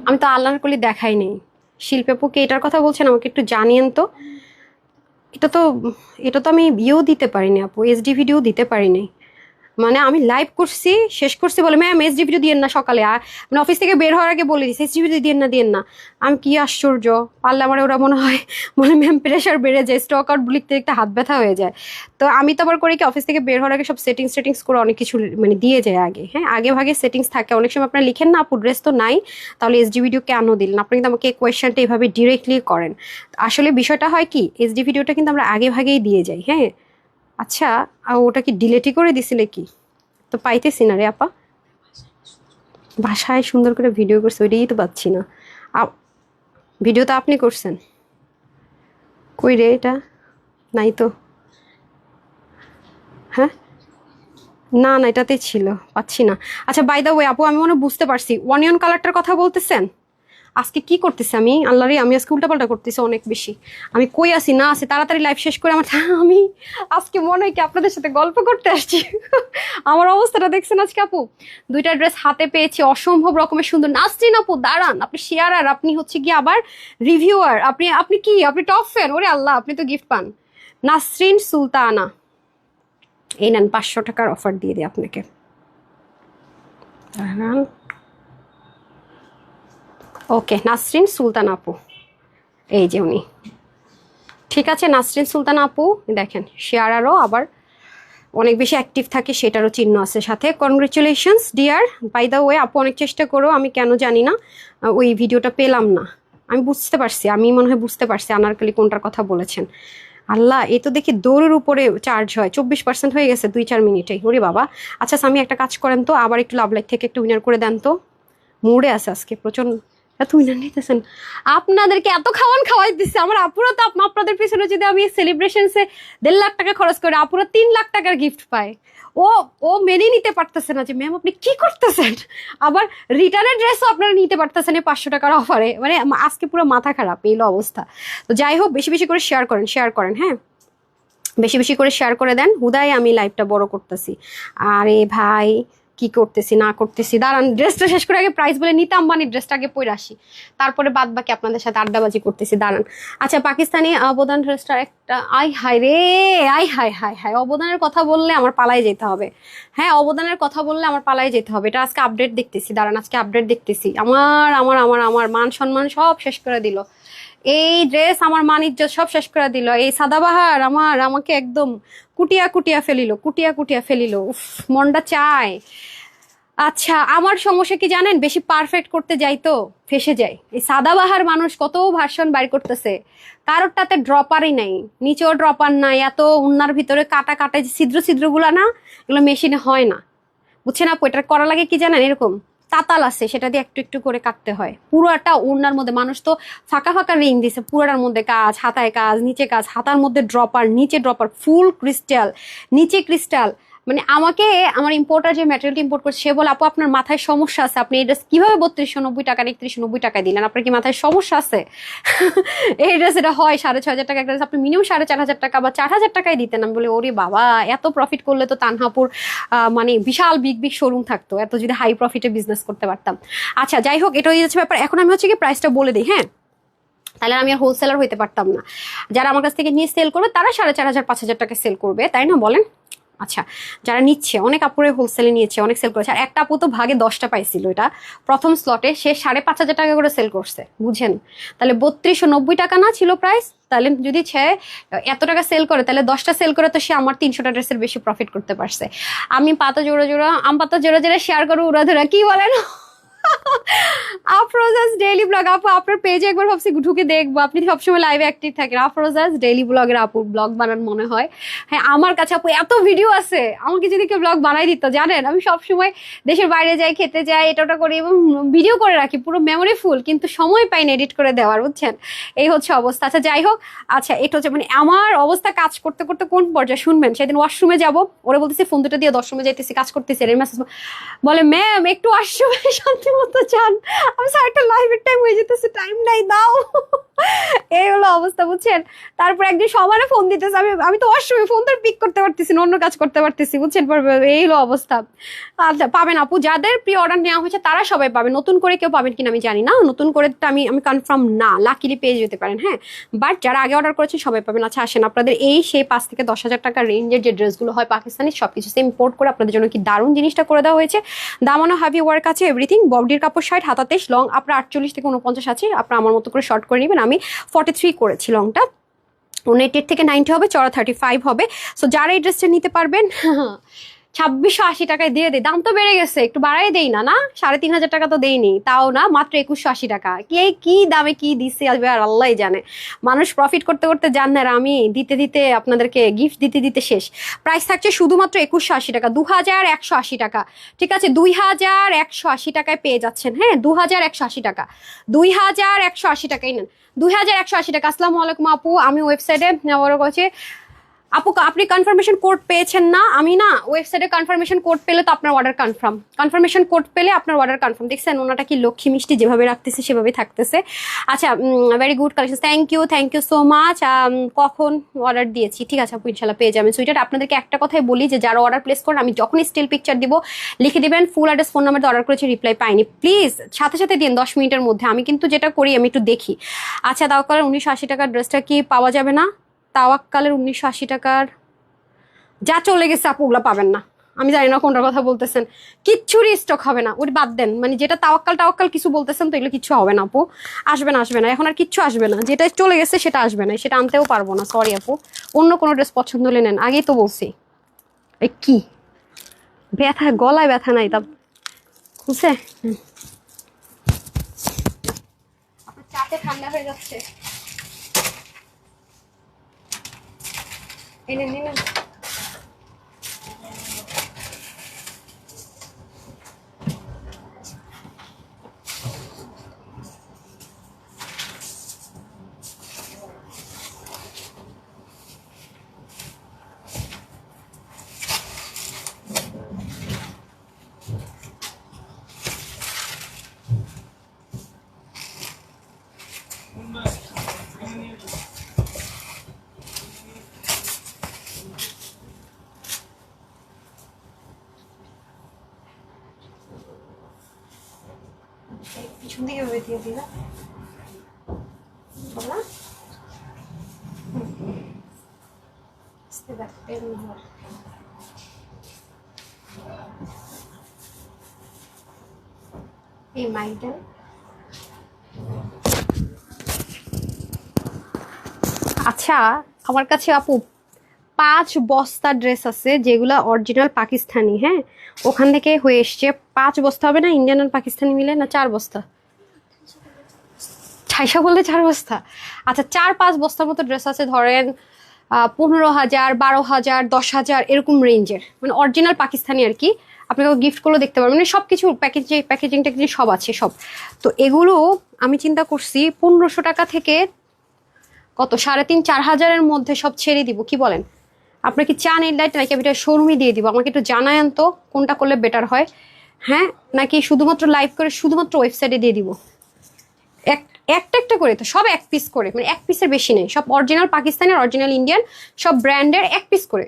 আমি তো আনারকলি দেখাই নেই। শিল্পী আপু কে এটার কথা বলছেন আমাকে একটু জানিয়েন তো। এটা তো আমি ভিডিও দিতে পারিনি আপু, এইচডি ভিডিও দিতে পারিনি। মানে আমি লাইভ করছি, শেষ করছি বলে ম্যাম এইচডি ভিডিও দিয়েন না সকালে, মানে অফিস থেকে বের হওয়ার আগে বলে দিচ্ছি এইচডি ভিডিও দিয়েন না। আমি কি আশ্চর্য, পারলে আমার ওরা মনে হয় ম্যাম প্রেশার বেড়ে যায়, স্টক আউট লিখতে লিখতে হাত ব্যথা হয়ে যায়। তো আমি তো আবার করি কি, অফিস থেকে বের হওয়ার আগে সব সেটিংস করে অনেক কিছু মানে দিয়ে যায় আগে। হ্যাঁ আগে ভাগে সেটিংস থাকে, অনেক সময় আপনারা লিখেন না আপু ড্রেস তো নাই, তাহলে এইচডি ভিডিও কেন দিলেন? আপনি কিন্তু আমাকে এই কোয়েশ্চেনটা এইভাবে ডিরেক্টলি করেন। আসলে বিষয়টা হয় কি, এইচডি ভিডিওটা কিন্তু আমরা আগে ভাগেই দিয়ে যাই। হ্যাঁ আচ্ছা ওটা কি ডিলেটই করে দিছিলে কি? তো পাইতেছি না রে আপা, ভাষায় সুন্দর করে ভিডিও করছে ওইটাই তো পাচ্ছি না। ভিডিও তো আপনি করছেন, কই রে এটা, নাই তো। হ্যাঁ না এটাতেই ছিল, পাচ্ছি না। আচ্ছা বাই দ্য ওয়ে আপু আমি মনে বুঝতে পারছি, অনিয়ন কালারটার কথা বলতেছেন। আজকে কি করতেছি আমি, আল্লাহরে আমি আজকে উল্টাপাল্টা করতেছি অনেক বেশি। আমি কই আসি না আসি, তাড়াতাড়ি লাইভ শেষ করে আমি আজকে মনে হয় কি আপনাদের সাথে গল্প করতে আসছি। আমার অবস্থাটা দেখছেন আজকে আপু, 2টা ড্রেস হাতে পেয়েছি, অসম্ভব রকমের সুন্দর। নাসরিন আপু দাঁড়ান, আপনি শেয়ারার, আপনি হচ্ছে কি আবার রিভিউয়ার, আপনি টপ ফ্যান, ওরে আল্লাহ আপনি তো গিফট পান। নাসরিন সুলতানা, এই নেন 500 টাকার অফার দিয়ে দিই আপনাকে। ওকে নাসরিন সুলতান আপু, এই যে উনি, ঠিক আছে নাসরিন সুলতান আপু দেখেন শেয়ারারও আবার অনেক বেশি অ্যাক্টিভ থাকে, সেটারও চিহ্ন আছে সাথে। Congratulations dear. By the way আপু অনেক চেষ্টা করো, আমি কেন জানি না ওই ভিডিওটা পেলাম না। আমি বুঝতে পারছি, আমি মনে হয় বুঝতে পারছি আনারকলি কোনটার কথা বলেছেন। আল্লাহ এ তো দেখি দৌড়ের উপরে চার্জ হয়, 24% হয়ে গেছে 2-4 মিনিটে, ওরে বাবা। আচ্ছা আমি একটা কাজ করেন তো, আবার একটু লাভ লাইক থেকে একটু উইনার করে দেন তো, মুডে আছে আজকে প্রচন্ড। এত উইনার নিতেছেন, আপনাদেরকে এত খাওয়াই দিচ্ছে আমার আপুরা, তো আপনাদের পিছনে যদি আমি সেলিব্রেশনসে 1.5 লাখ টাকা খরচ করি, আপুরা 3 লাখ টাকার গিফট পায়। ও মেনে নিতে পারতেছে না যে ম্যাম আপনি কি করতেছেন, আবার রিটার্নের ড্রেসও আপনারা নিতে পারতেছেন 500 টাকার অফারে। মানে আজকে পুরো মাথা খারাপ এই অবস্থা। তো যাই হোক বেশি বেশি করে শেয়ার করেন। হ্যাঁ বেশি বেশি করে শেয়ার করে দেন, হুদায় আমি লাইভটা বড় করতেছি। আরে ভাই কি করতেছি না করতেছি, দাঁড়ান ড্রেসটা শেষ করে আগে প্রাইস বলে নিতাম, মানে ড্রেসটা আগে পরে আসি, তারপরে বাদ বাকি আপনাদের সাথে আড্ডাবাজি করতেছি, দাঁড়ান। আচ্ছা, পাকিস্তানি অবদান ড্রেসটার একটা, আই হায় রে, আই হায় হায় হায়, অবদানের কথা বললে আমার পালাই যেতে হবে। হ্যাঁ, অবদানের কথা বললে আমার পালাই যেতে হবে। এটা আজকে আপডেট দেখতেছি, দাঁড়ান আজকে আপডেট দেখতেছি। আমার আমার আমার আমার মান সম্মান সব শেষ করে দিল এই ড্রেস, আমার মান ইজ্জত সব শেষ করে দিল এই সাদাবাহার, আমাকে একদম কুটিয়া কুটিয়া ফেলিল, কুটিয়া কুটিয়া ফেলিল। উফ, মনটা চায়। আচ্ছা, আমার সমস্যা কি জানেন, বেশি পারফেক্ট করতে যাই তো ফেসে যাই। এই সাদাবাহার মানুষ কত ভার্সন বাইর করতেছে, কারোরটাতে ড্রপারই নাই, নিচেও ড্রপার নাই, এত উন্নার ভিতরে কাটা কাটা যে ছিদ্র ছিদ্রগুলা না, এগুলো মেশিনে হয় না, বুঝছেন আপু? এটা করা লাগে কি জানেন, এরকম তাতাল আছে, সেটা দিয়ে একটু একটু করে কাটতে হয়। পুরোটা ওড়নার মধ্যে, মানুষ তো ফাঁকা ফাঁকা রিং দিছে, পুরোটার মধ্যে কাজ, হাতায় কাজ, নিচে কাজ, হাতার মধ্যে ড্রপার, নিচে ড্রপার, ফুল ক্রিস্টাল, নিচে ক্রিস্টাল। মানে আমাকে আমার ইম্পোর্টার যে ম্যাটেরিয়ালটা ইম্পোর্ট করছে, সে বলে আপু আপনার মাথায় সমস্যা আছে, আপনি এই ড্রেস কিভাবে 3290 টাকা 3190 টাকায় দিলেন, আপনার কি মাথায় সমস্যা আছে? এই ড্রেস এটা হয় 6500 টাকা একটা ড্রেস, আপনি মিনিমাম 4500 টাকা বা 4000 টাকায় দিতেন। আমি বলি ওরে বাবা, এত প্রফিট করলে তো তানহাপুর মানে বিশাল বিগ বিগ শোরুম থাকতো, এত যদি হাই প্রফিটে বিজনেস করতে পারতাম। আচ্ছা, যাই হোক, এটা হচ্ছে ব্যাপার। এখন আমি হচ্ছে কি প্রাইসটা বলে দিই, হ্যাঁ, তাহলে আমি আর হোলসেলার হইতে পারতাম না। যারা আমার কাছ থেকে নিয়ে সেল করবে তারা 4500 5000 টাকা সেল করবে, তাই না বলেন? আচ্ছা, যারা নিচ্ছে, অনেক আপুরে হোলসেলে নিয়েছে, অনেক সেল করেছে। আর একটা আপু তো ভাগে 10টা পাইছিল, এটা প্রথম স্লটে সে 5500 টাকা করে সেল করছে, বুঝেন? তাহলে 3290 টাকা না ছিল প্রাইস, তাহলে যদি সে এত টাকা সেল করে, তাহলে 10টা সেল করে তো সে আমার 300টা ড্রেসের বেশি প্রফিট করতে পারছে। আমি পাতা জোড়া জোড়া আম পাতা জোড়া জোড়া শেয়ার করো উড়া ধরা, কি বলেন? আফরোজাস ডেইলি ব্লগ, আপু আপনার পেজে একবার ভাবছি ঢুকে দেখবো, আপনি সবসময় লাইভে অ্যাক্টিভ থাকেন। আফরোজাস ডেইলি ব্লগের আপু ব্লগ বানান মনে হয়। হ্যাঁ, আমার কাছে আপু এত ভিডিও আছে, আমাকে যদি কেউ ব্লগ বানাই দিত, জানেন আমি সবসময় দেশের বাইরে যাই, খেতে যাই, এটা ওটা করি এবং ভিডিও করে রাখি, পুরো মেমোরি ফুল, কিন্তু সময় পাই না এডিট করে দেওয়ার, বুঝছেন? এই হচ্ছে অবস্থা। আচ্ছা, যাই হোক, আচ্ছা, এটা হচ্ছে মানে আমার অবস্থা কাজ করতে করতে কোন পর্যায়ে শুনবেন, সেদিন ওয়াশরুমে যাবো, ওরা বলতেছি ফোন দুটো দিয়ে 10 রুমে যাইতেছি, কাজ করতেছি, এর মেসেজ বলে ম্যাম একটু ওয়াশরুমে শান্তি মতো যান। আমি স্যার একটা লাইভের টাইম হয়ে যেতেছে, টাইম নাই, দাও। এই হলো অবস্থা, বুঝছেন? তারপর একদিন সবারে ফোন দিতেছে, আমি তো ওয়াশরুমে, ফোন তো পিক করতে পারতেছি না, অন্য কাজ করতে পারতেছি, বুঝছেন? এই হলো অবস্থা। আচ্ছা, পাবেন আপু, যাদের প্রি অর্ডার নেওয়া হয়েছে তারা সবাই পাবে, নতুন করে কেউ পাবেন কিনা আমি জানি না, নতুন করে আমি কনফার্ম না, লাকিলি পেয়ে যেতে পারেন, হ্যাঁ, বাট যারা আগে অর্ডার করেছেন সবাই পাবেন। আচ্ছা, আসেন, আপনাদের এই সেই 5 থেকে 10,000 টাকা রেঞ্জের যে ড্রেসগুলো হয় পাকিস্তানি, সবকিছু ইম্পোর্ট করে আপনাদের জন্য কি দারুণ জিনিসটা করে দেওয়া হয়েছে। দামানো হাভি ওয়ার্ক আছে, এভরিথিং, বডির কাপড় 60, হাতা 23, লং আপনার 48 থেকে 49 আছে, আপনার আমার মতো করে শর্ট করে নেবেন। আমি 43 করেছি লংটা, 89 থেকে 90 হবে, চড়া 35 হবে। সো যারা এই ড্রেসটা নিতে পারবেন 2680 টাকায় দিয়ে দেয়। দাম তো বেড়ে গেছে, একটু বাড়াই দেই না, না 3500 টাকা তো দেইনি, তাও না, মাত্র 2180 টাকা। কি দামে কি দিচ্ছে আসবে আর আল্লাহ জানে। মানুষ প্রফিট করতে করতে জান না, আর আমি দিতে দিতে আপনাদেরকে গিফট দিতে দিতে শেষ। প্রাইস থাকছে শুধুমাত্র 2180 টাকা, 2180 টাকা, ঠিক আছে? 2180 টাকায় পেয়ে যাচ্ছেন, হ্যাঁ, 2180 টাকা, 2180 টাকাই নেন, 2180 টাকা। আসসালামু আলাইকুম আপু, আমি ওয়েবসাইটে নেওয়ার কাছে আপু আপনি কনফার্মেশন কোড পেয়েছেন না? আমি না ওয়েবসাইটে কনফার্মেশন কোড পেলে তো আপনার অর্ডার কনফার্ম, কনফার্মেশন কোড পেলে আপনার অর্ডার কনফার্ম। দেখছেন ওনাটা কি লক্ষ্মী মিষ্টি, যেভাবে রাখতেছে সেভাবেই থাকতেছে। আচ্ছা, very good collection, thank you so much. কখন অর্ডার দিয়েছি? ঠিক আছে আপু, ইনশাল্লাহ পেয়ে যাবেন। সুইটার, আপনাদেরকে একটা কথাই বলি যে যারা অর্ডার প্লেস করেন, আমি যখন স্টিল পিকচার দিব লিখে দিবেন full address, phone number, order করেছি, রিপ্লাই পাইনি, প্লিজ সাথে সাথে দিন 10 মিনিটের মধ্যে। আমি কিন্তু যেটা করি আমি একটু দেখি। আচ্ছা, তাওয়াক্কালের 1980 টাকার ড্রেসটা কি পাওয়া যাবে না? তাওয়াক্কালের 1980 টাকার যা চলে গেছে আপু, ওগুলা পাবেন না। আমি জানি না কোনটার কথা বলতেছেন, কিচ্ছুরই স্টক হবে না, ওটা বাদ দেন। মানে যেটা তাওয়াক্কাল কিছু বলতেছেন তো, এগুলো কিচ্ছু হবে না আপু, আসবে না, এখন আর কিচ্ছু আসবে না, যেটা চলে গেছে সেটা আসবে না, সেটা আনতেও পারবো না, সরি আপু। অন্য কোনো ড্রেস পছন্দ হলে নেন, আগেই তো বলছি। কি ব্যথা, গলায় ব্যথা নাই তা বুঝছে? আপনার চাতে ঠান্ডা হয়ে যাচ্ছে, এনে নিন। পিছন দিকে ওই দিয়ে দিই না বলা এই মাইটা আচ্ছা আমার কাছে আপু 5 বস্তা ড্রেস আছে যেগুলা অরিজিনাল পাকিস্তানি, হ্যাঁ ওখান থেকে হয়ে এসছে। 5 বস্তা হবে না ইন্ডিয়ান আর পাকিস্তানি মিলে, না 4 বস্তা? ছাইসা বললে 4 বস্তা। আচ্ছা 4-5 বস্তার মতো ড্রেস আছে, ধরেন 15,000, 12,000, 10,000 এরকম রেঞ্জের, মানে অরিজিনাল পাকিস্তানি আর কি। আপনাকে গিফট করলেও দেখতে পারবেন, মানে সবকিছু প্যাকেজিং ট্যাকেজিং সব আছে সব। তো এগুলো আমি চিন্তা করছি 1500 টাকা থেকে কত 3,500-4,000-এর মধ্যে সব ছেড়ে দিব, কি বলেন? আপনার কি চান এই লাইট, নাকি আমি এটা শোরুমে দিয়ে দিব? আমাকে একটু জানায়েন তো কোনটা করলে বেটার হয়, হ্যাঁ নাকি শুধুমাত্র লাইভ করে শুধুমাত্র ওয়েবসাইটে দিয়ে দিব? একটা একটা করে তো সব 1 পিস করে, মানে 1 পিসের বেশি নেই, সব অরিজিনাল পাকিস্তানি আর অরিজিনাল ইন্ডিয়ান সব ব্র্যান্ডের 1 পিস করে।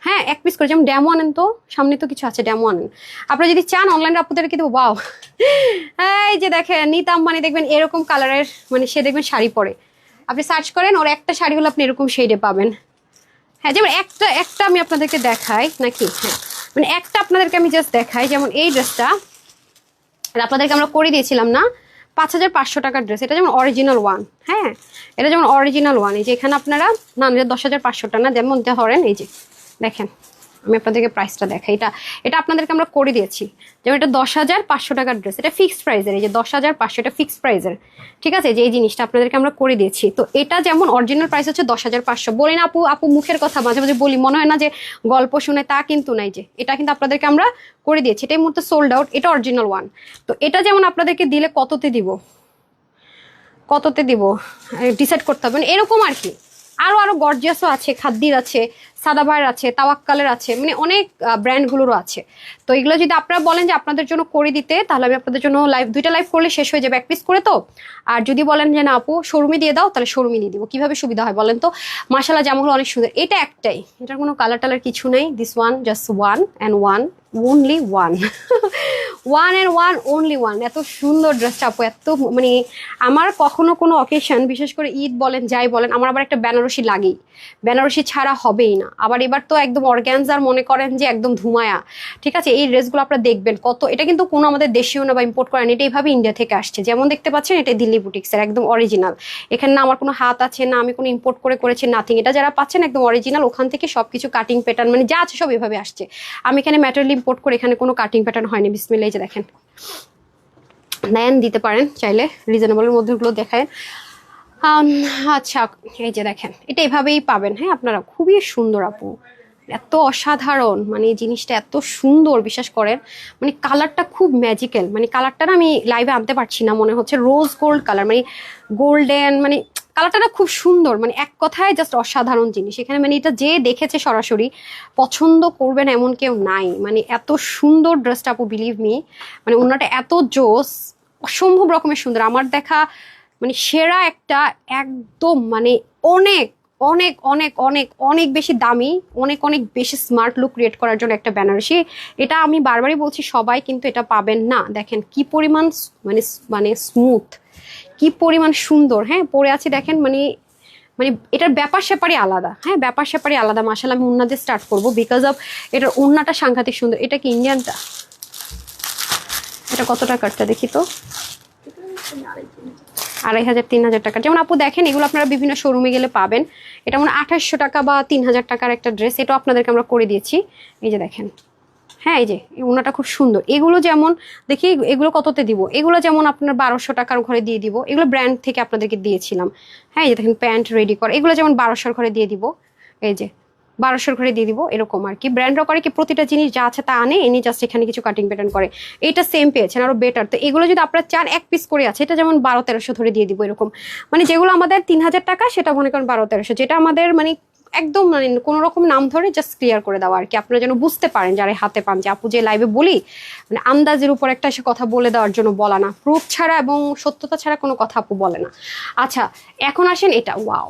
হ্যাঁ 1 পিস করে, যেমন ড্যামো আনেন তো, সামনে তো কিছু আছে ড্যামো আনেন। আপনারা যদি চান অনলাইনে আপনাদেরকে দেবো। বাও এই যে দেখেন নিতা আম্বানি দেখবেন এরকম কালারের, মানে সে দেখবেন শাড়ি পরে, আপনি সার্চ করেন ওর একটা শাড়ি হলো আপনি এরকম শেডে পাবেন। হ্যাঁ যেমন একটা আমি আপনাদেরকে দেখাই নাকি, হ্যাঁ মানে একটা আপনাদেরকে আমি জাস্ট দেখাই, যেমন এই ড্রেসটা আপনাদেরকে আমরা করে দিয়েছিলাম না 5,500 টাকার ড্রেস, এটা যেমন অরিজিনাল ওয়ান, হ্যাঁ এটা যেমন অরিজিনাল ওয়ান। এই যে এখানে আপনারা না 10,500 না, যেমন ধরেন এই যে দেখেন আমি আপনাদেরকে প্রাইসটা দেখাই, এটা আপনাদেরকে আমরা করে দিয়েছি। যেমন এটা 10,500 টাকার ড্রেস, এটা ফিক্সড প্রাইসের, এই যে 10,500 এটা ফিক্সড প্রাইসের, ঠিক আছে? যে এই জিনিসটা আপনাদেরকে আমরা করে দিয়েছি। তো এটা যেমন অরিজিনাল প্রাইস হচ্ছে 10,500। বলি না আপু মুখের কথা মাঝে মাঝে বলি, মনে হয় না যে গল্প শুনে, তা কিন্তু নাই। যে এটা কিন্তু আপনাদেরকে আমরা করে দিয়েছি, এটা এই মুহূর্তে সোল্ড আউট, এটা অরিজিনাল ওয়ান। তো এটা যেমন আপনাদেরকে দিলে কততে দিব ডিসাইড করতে হবে, এরকম আর কি। আরো গর্জিয়াসও আছে, খাদ্দির আছে, সাদাবাইয়ের আছে, তাওয়াক্কালের আছে, মানে অনেক ব্র্যান্ডগুলোরও আছে। তো এগুলো যদি আপনারা বলেন যে আপনাদের জন্য করে দিতে, তাহলে আমি আপনাদের জন্য দুইটা লাইভ করলে শেষ হয়ে যাবে 1 পিস করে। তো আর যদি বলেন যে না আপু শোরুমে দিয়ে দাও, তাহলে শোরুমে দিয়ে দিব। কিভাবে সুবিধা হয় বলেন তো? মাশাআল্লাহ জামাগুলো অনেক সুন্দর, এটা একটাই, এটার কোনো কালার টালার কিছু নেই। This one just one and one, only one, one and one, only one. এত সুন্দর ড্রেসটা আপু, এত মানে আমার কখনো কোনো অকেশন, বিশেষ করে ঈদ বলেন যাই বলেন, আমার আবার একটা বেনারসি লাগেই, বেনারসি ছাড়া হবেই না। আবার এবার তো একদম অর্গ্যানজার মনে করেন যে একদম ধুমায়া, ঠিক আছে? এই ড্রেসগুলো আপনারা দেখবেন কত, এটা কিন্তু কোনো আমাদের দেশীয় না বা ইম্পোর্ট করেন, এটা এইভাবে ইন্ডিয়া থেকে আসছে। যেমন দেখতে পাচ্ছেন এটা দিল্লি বুটিক্সের একদম অরিজিনাল, এখানে না আমার কোনো হাত আছে, না আমি কোনো ইম্পোর্ট করেছি, নাথিং। এটা যারা পাচ্ছেন একদম অরিজিনাল, ওখান থেকে সবকিছু কাটিং প্যাটার্ন মানে যা আছে সব এভাবে আসছে। আমি এখানে ম্যাটেরিয়াল ইম্পোর্ট করে, এখানে কোনো কাটিং প্যাটার্ন হয়নি। বিসমিল্লাহ, এই যে দেখেন, নেন দিতে পারেন চাইলে, রিজনেবলের মধ্যেগুলো দেখায়। আচ্ছা এই যে দেখেন, এটা এভাবেই পাবেন, হ্যাঁ আপনারা। খুবই সুন্দর আপু, এত অসাধারণ, মানে এই জিনিসটা এত সুন্দর, বিশ্বাস করেন। মানে কালারটা খুব ম্যাজিক্যাল, মানে কালারটা না আমি লাইভে আনতে পারছি না, মনে হচ্ছে রোজ গোল্ড কালার, মানে গোল্ডেন, মানে কালারটা না খুব সুন্দর, মানে এক কথায় জাস্ট অসাধারণ জিনিস এখানে। মানে এটা যে দেখেছে সরাসরি পছন্দ করবেন এমন কেউ নাই, মানে এত সুন্দর ড্রেসটা আপু, বিলিভ মি। মানে ওনাটা এত জোস, অসম্ভব রকমের সুন্দর, আমার দেখা মানে সেরা একটা, একদম মানে অনেক অনেক অনেক অনেক অনেক বেশি দামি, অনেক অনেক বেশি স্মার্ট লুক ক্রিয়েট করার জন্য একটা বেনারসি। এটা আমি বারবারই বলছি, সবাই কিন্তু এটা পাবেন না। দেখেন কি পরিমাণ মানে মানে স্মুথ, কি পরিমাণ সুন্দর, হ্যাঁ পরে আছি দেখেন, মানে মানে এটার ব্যাপার স্যাপারই আলাদা, হ্যাঁ ব্যাপার স্যাপারই আলাদা। মাশাআল্লাহ, আমি ওন্না দিয়ে স্টার্ট করবো, বিকজ অফ এটার ওন্নাটা সাংঘাতিক সুন্দর। এটা কি ইন্ডিয়ানটা? এটা কত টাকারটা দেখি তো, 2,500 3,000 টাকা। যেমন আপু দেখেন এগুলো আপনারা বিভিন্ন শোরুমে গেলে পাবেন। এটা মানে 2,800 টাকা বা 3,000 টাকার একটা ড্রেস, এটা আপনাদেরকে আমরা করে দিয়েছি। এই যে দেখেন, হ্যাঁ এই যে ওনাটা খুব সুন্দর। এগুলো যেমন দেখি এগুলো কততে দিব, এগুলো যেমন আপনার 1,200 টাকার ঘরে দিয়ে দিব, এগুলো ব্র্যান্ড থেকে আপনাদেরকে দিয়েছিলাম। হ্যাঁ এই যে দেখেন প্যান্ট রেডি করে, এগুলো যেমন 1,200 ঘরে দিয়ে দিব, এই যে 1,200 ঘরে দিয়ে দিব, এরকম আর কি। ব্র্যান্ডরা করে কি প্রতিটা জিনিস যা আছে তা আনে, এনে জাস্ট এখানে কিছু কাটিং প্যাটার্ন করে। এটা সেম পেয়েছেন, আরো বেটার। তো এগুলো যদি আপনারা চান 1 পিস করে আছে, এটা যেমন 1,200-1,300 ধরে দিয়ে দিব এরকম। মানে যেগুলো আমাদের 3,000 টাকা, সেটা মনে করেন 1,200-1,300, যেটা আমাদের মানে একদম মানে কোনো রকম নাম ধরে জাস্ট ক্লিয়ার করে দেওয়া আর কি, আপনারা যেন বুঝতে পারেন যারা হাতে পান। যে আপু যে লাইভে বলি, মানে আন্দাজের উপর একটা সে কথা বলে দেওয়ার জন্য বলা না, প্রুফ ছাড়া এবং সত্যতা ছাড়া কোনো কথা আপু বলে না। আচ্ছা এখন আসেন এটা, ওয়াও,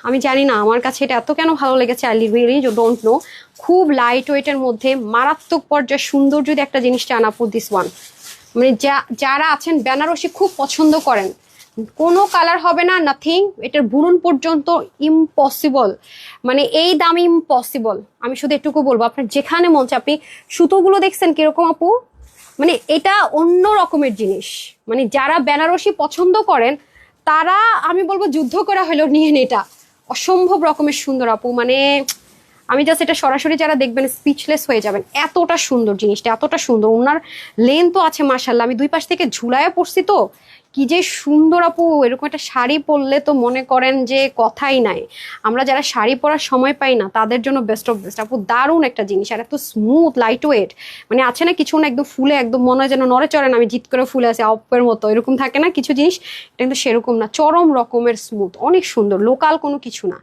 আমি জানি না আমার কাছে এটা এত কেন ভালো লেগেছে, আই রিয়েলি ডোন্ট নো। খুব লাইট ওয়েটের মধ্যে মারাত্মক পর্যায়ে সুন্দর যদি একটা জিনিস চান আপু, দিস ওয়ান মানে যারা আছেন বেনারসি খুব পছন্দ করেন, কোনো কালার হবে না, নাথিং, এটার বুনন পর্যন্ত ইম্পসিবল, মানে এই দাম ইম্পসিবল। আমি শুধু এটুকু বলবো, আপনার যেখানে মন চায়, আপনি সুতোগুলো দেখছেন কিরকম আপু, মানে এটা অন্য রকমের জিনিস। মানে যারা বেনারসি পছন্দ করেন তারা, আমি বলবো যুদ্ধ করা হলেও নিয়ে এটা, অসম্ভব রকমের সুন্দর আপু। মানে আমি জাস্ট এটা সরাসরি যারা দেখবেন স্পিচলেস হয়ে যাবেন, এতটা সুন্দর জিনিসটা, এতটা সুন্দর। ওনার লেন তো আছে মাশাল্লাহ, আমি দুই পাশ থেকে ঝুলাইয়া পড়ছি তো, কি যে সুন্দর আপু। এরকম একটা শাড়ি পরলে তো মনে করেন যে কথাই নাই। আমরা যারা শাড়ি পরার সময় পাই না তাদের জন্য বেস্ট অফ বেস্ট আপু, দারুণ একটা জিনিস। আর এত স্মুথ, লাইট ওয়েট, মানে আছে না কিছু না একদম ফুলে একদম মনে হয় যেন নড়ে চড়ে না, আমি জিত করে ফুলে আছে অপের মতো, এরকম থাকে না কিছু জিনিস, এটা কিন্তু সেরকম না, চরম রকমের স্মুথ, অনেক সুন্দর, লোকাল কোনো কিছু না,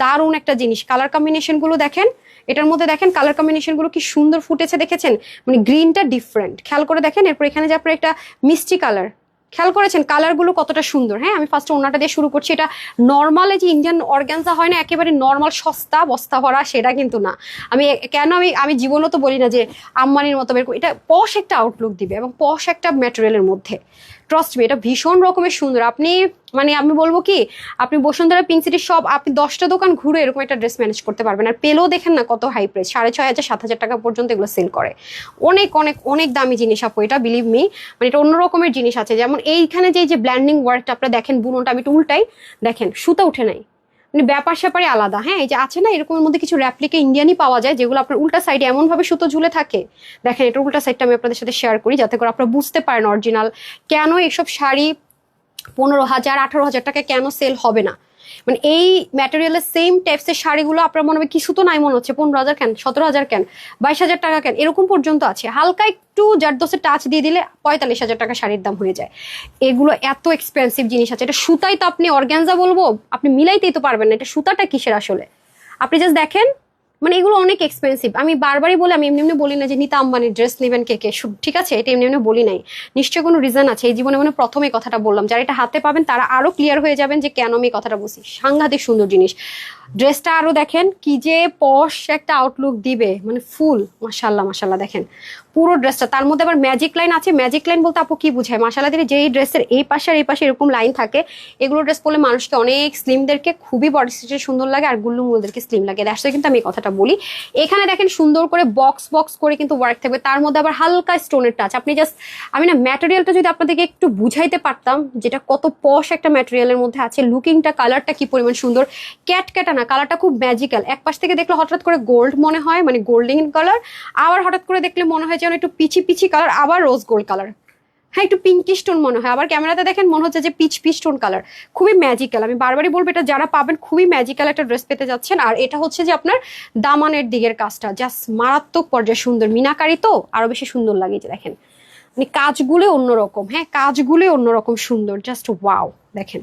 দারুণ একটা জিনিস। কালার কম্বিনেশন গুলো দেখেন, এটার মধ্যে দেখেন কালার কম্বিনেশন গুলো কি সুন্দর ফুটেছে, দেখেছেন? মানে গ্রিনটা ডিফারেন্ট, খেয়াল করে দেখেন। এরপর এখানে যে আপনার একটা মিষ্টি কালার, খেয়াল করেছেন কালারগুলো কতটা সুন্দর। হ্যাঁ, আমি ফার্স্টে ওনাটা দিয়ে শুরু করছি। এটা নর্মাল যে ইন্ডিয়ান অর্গানজা হয় না, একেবারে নর্মাল সস্তা বস্তা ভরা, সেটা কিন্তু না। আমি কেন আমি আমি জীবনও তো বলি না যে আম্বানির মতো এরকম, এটা পশ একটা আউটলুক দিবে এবং পশ একটা ম্যাটেরিয়ালের মধ্যে। ট্রাস্ট মি, এটা ভীষণ রকমের সুন্দর। আপনি মানে আমি বলবো কি, আপনি বসুন্ধরা, পিঙ্ক সিটি সব, আপনি 10টা দোকান ঘুরে এরকম একটা ড্রেস ম্যানেজ করতে পারবেন। আর পেলেও দেখেন না কত হাই প্রাইস, 6,500 7,000 টাকা পর্যন্ত এগুলো সেল করে। অনেক অনেক অনেক দামি জিনিস আপু এটা, বিলিভ মি। মানে এটা অন্য রকমের জিনিস আছে। যেমন এইখানে যে ব্ল্যান্ডিং ওয়ার্কটা আপনারা দেখেন, বুননটা আমি একটু উল্টাই, দেখেন সুতা উঠে নাই, মানে ব্যাপার স্যাপারই আলাদা। হ্যাঁ, এই যে আছে না এরকমের মধ্যে কিছু র্যাপ্লিকা ইন্ডিয়ানই পাওয়া যায়, যেগুলো আপনার উল্টা সাইডে এমন ভাবে সুতো ঝুলে থাকে। দেখেন এটা উল্টা সাইডটা আমি আপনাদের সাথে শেয়ার করি, যাতে করে আপনারা বুঝতে পারেন অরিজিনাল কেন এইসব শাড়ি 15,000 18,000 টাকা কেন সেল হবে না। মানে এই ম্যাটেরিয়ালের সেম টাইপসের শাড়িগুলো আপনার মনে হবে কিছু তো নাই, মনে হচ্ছে 15,000 কেন, 17,000 কেন, 22,000 টাকা কেন, এরকম পর্যন্ত আছে। হালকা একটু জারদোসের টাচ দিয়ে দিলে 45,000 টাকা শাড়ির দাম হয়ে যায়। এগুলো এত এক্সপেন্সিভ জিনিস আছে। এটা সুতাই তো আপনি অর্গানজা বলবো, আপনি মিলাইতেই তো পারবেন না, এটা সুতাটা কিসের আসলে। আপনি জাস্ট দেখেন, মানে এগুলো অনেক এক্সপেন্সিভ। আমি বারবারই বলি, আমি এমনি এমনি বলি না যে নিতা আম্বানির ড্রেস নেবেন কে কে, ঠিক আছে, এটা এমনি এমনি বলি নাই, নিশ্চয়ই কোনো রিজন আছে। এই জীবনে মানে প্রথমে কথাটা বললাম, যারা এটা হাতে পাবেন তারা আরো ক্লিয়ার হয়ে যাবেন যে কেন আমি কথাটা বলছি। সাংঘাতিক সুন্দর জিনিস। ড্রেসটা আরো দেখেন কি যে পশ একটা আউটলুক দিবে, মানে ফুল মাশাল্লাহ মাশাল্লাহ। দেখেন পুরো ড্রেসটা, তার মধ্যে আবার ম্যাজিক লাইন আছে। ম্যাজিক লাইন বলতে আপু কি বুঝায়? মাশাল্লাহ দিয়ে যেই ড্রেসের এই পাশে আর এই পাশে এরকম লাইন থাকে, এগুলো ড্রেস পরলে মানুষকে অনেক স্লিমদেরকে খুবই বডি স্ট্রাকচার সুন্দর লাগে, আর গুল্লুমুলদেরকে স্লিম লাগে। দ্যাটস কিন্তু আমি এই কথাটা বলি। এখানে দেখেন সুন্দর করে বক্স বক্স করে কিন্তু ওয়ার্ক থাকবে, তার মধ্যে আবার হালকা স্টোনের টাচ। আপনি জাস্ট, আমি না ম্যাটেরিয়ালটা যদি আপনাদেরকে একটু বুঝাইতে পারতাম, যেটা কত পশ একটা ম্যাটেরিয়ালের মধ্যে আছে, লুকিংটা, কালারটা কি পরিমাণ সুন্দর, ক্যাট ক্যাটা না, কালারটা খুব ম্যাজিক্যাল। এক পাশ থেকে দেখলে হঠাৎ করে গোল্ড মনে হয়, মানে গোল্ডেন কালার, আবার হঠাৎ করে দেখলে মনে হয় যেন একটু পিচি পিচি কালার, আবার রোজ গোল্ড কালার, হ্যাঁ একটু পিঙ্কি স্টোন মনে হয়, আবার ক্যামেরাতে দেখেন মনে হচ্ছে যে পিচ পিচ স্টোন কালার। খুবই ম্যাজিক্যাল। আমি বারবারই বলবো, এটা যারা পাবেন খুবই ম্যাজিক্যাল একটা ড্রেস পেতে যাচ্ছেন। আর এটা হচ্ছে যে আপনার দামানের দিকের কাজটা জাস্ট মারাত্মক পর্যায়ে সুন্দর, মিনাকারি তো আরো বেশি সুন্দর লাগে। যে দেখেন মানে কাজগুলো অন্যরকম, হ্যাঁ কাজগুলো অন্যরকম সুন্দর, জাস্ট ওয়াও। দেখেন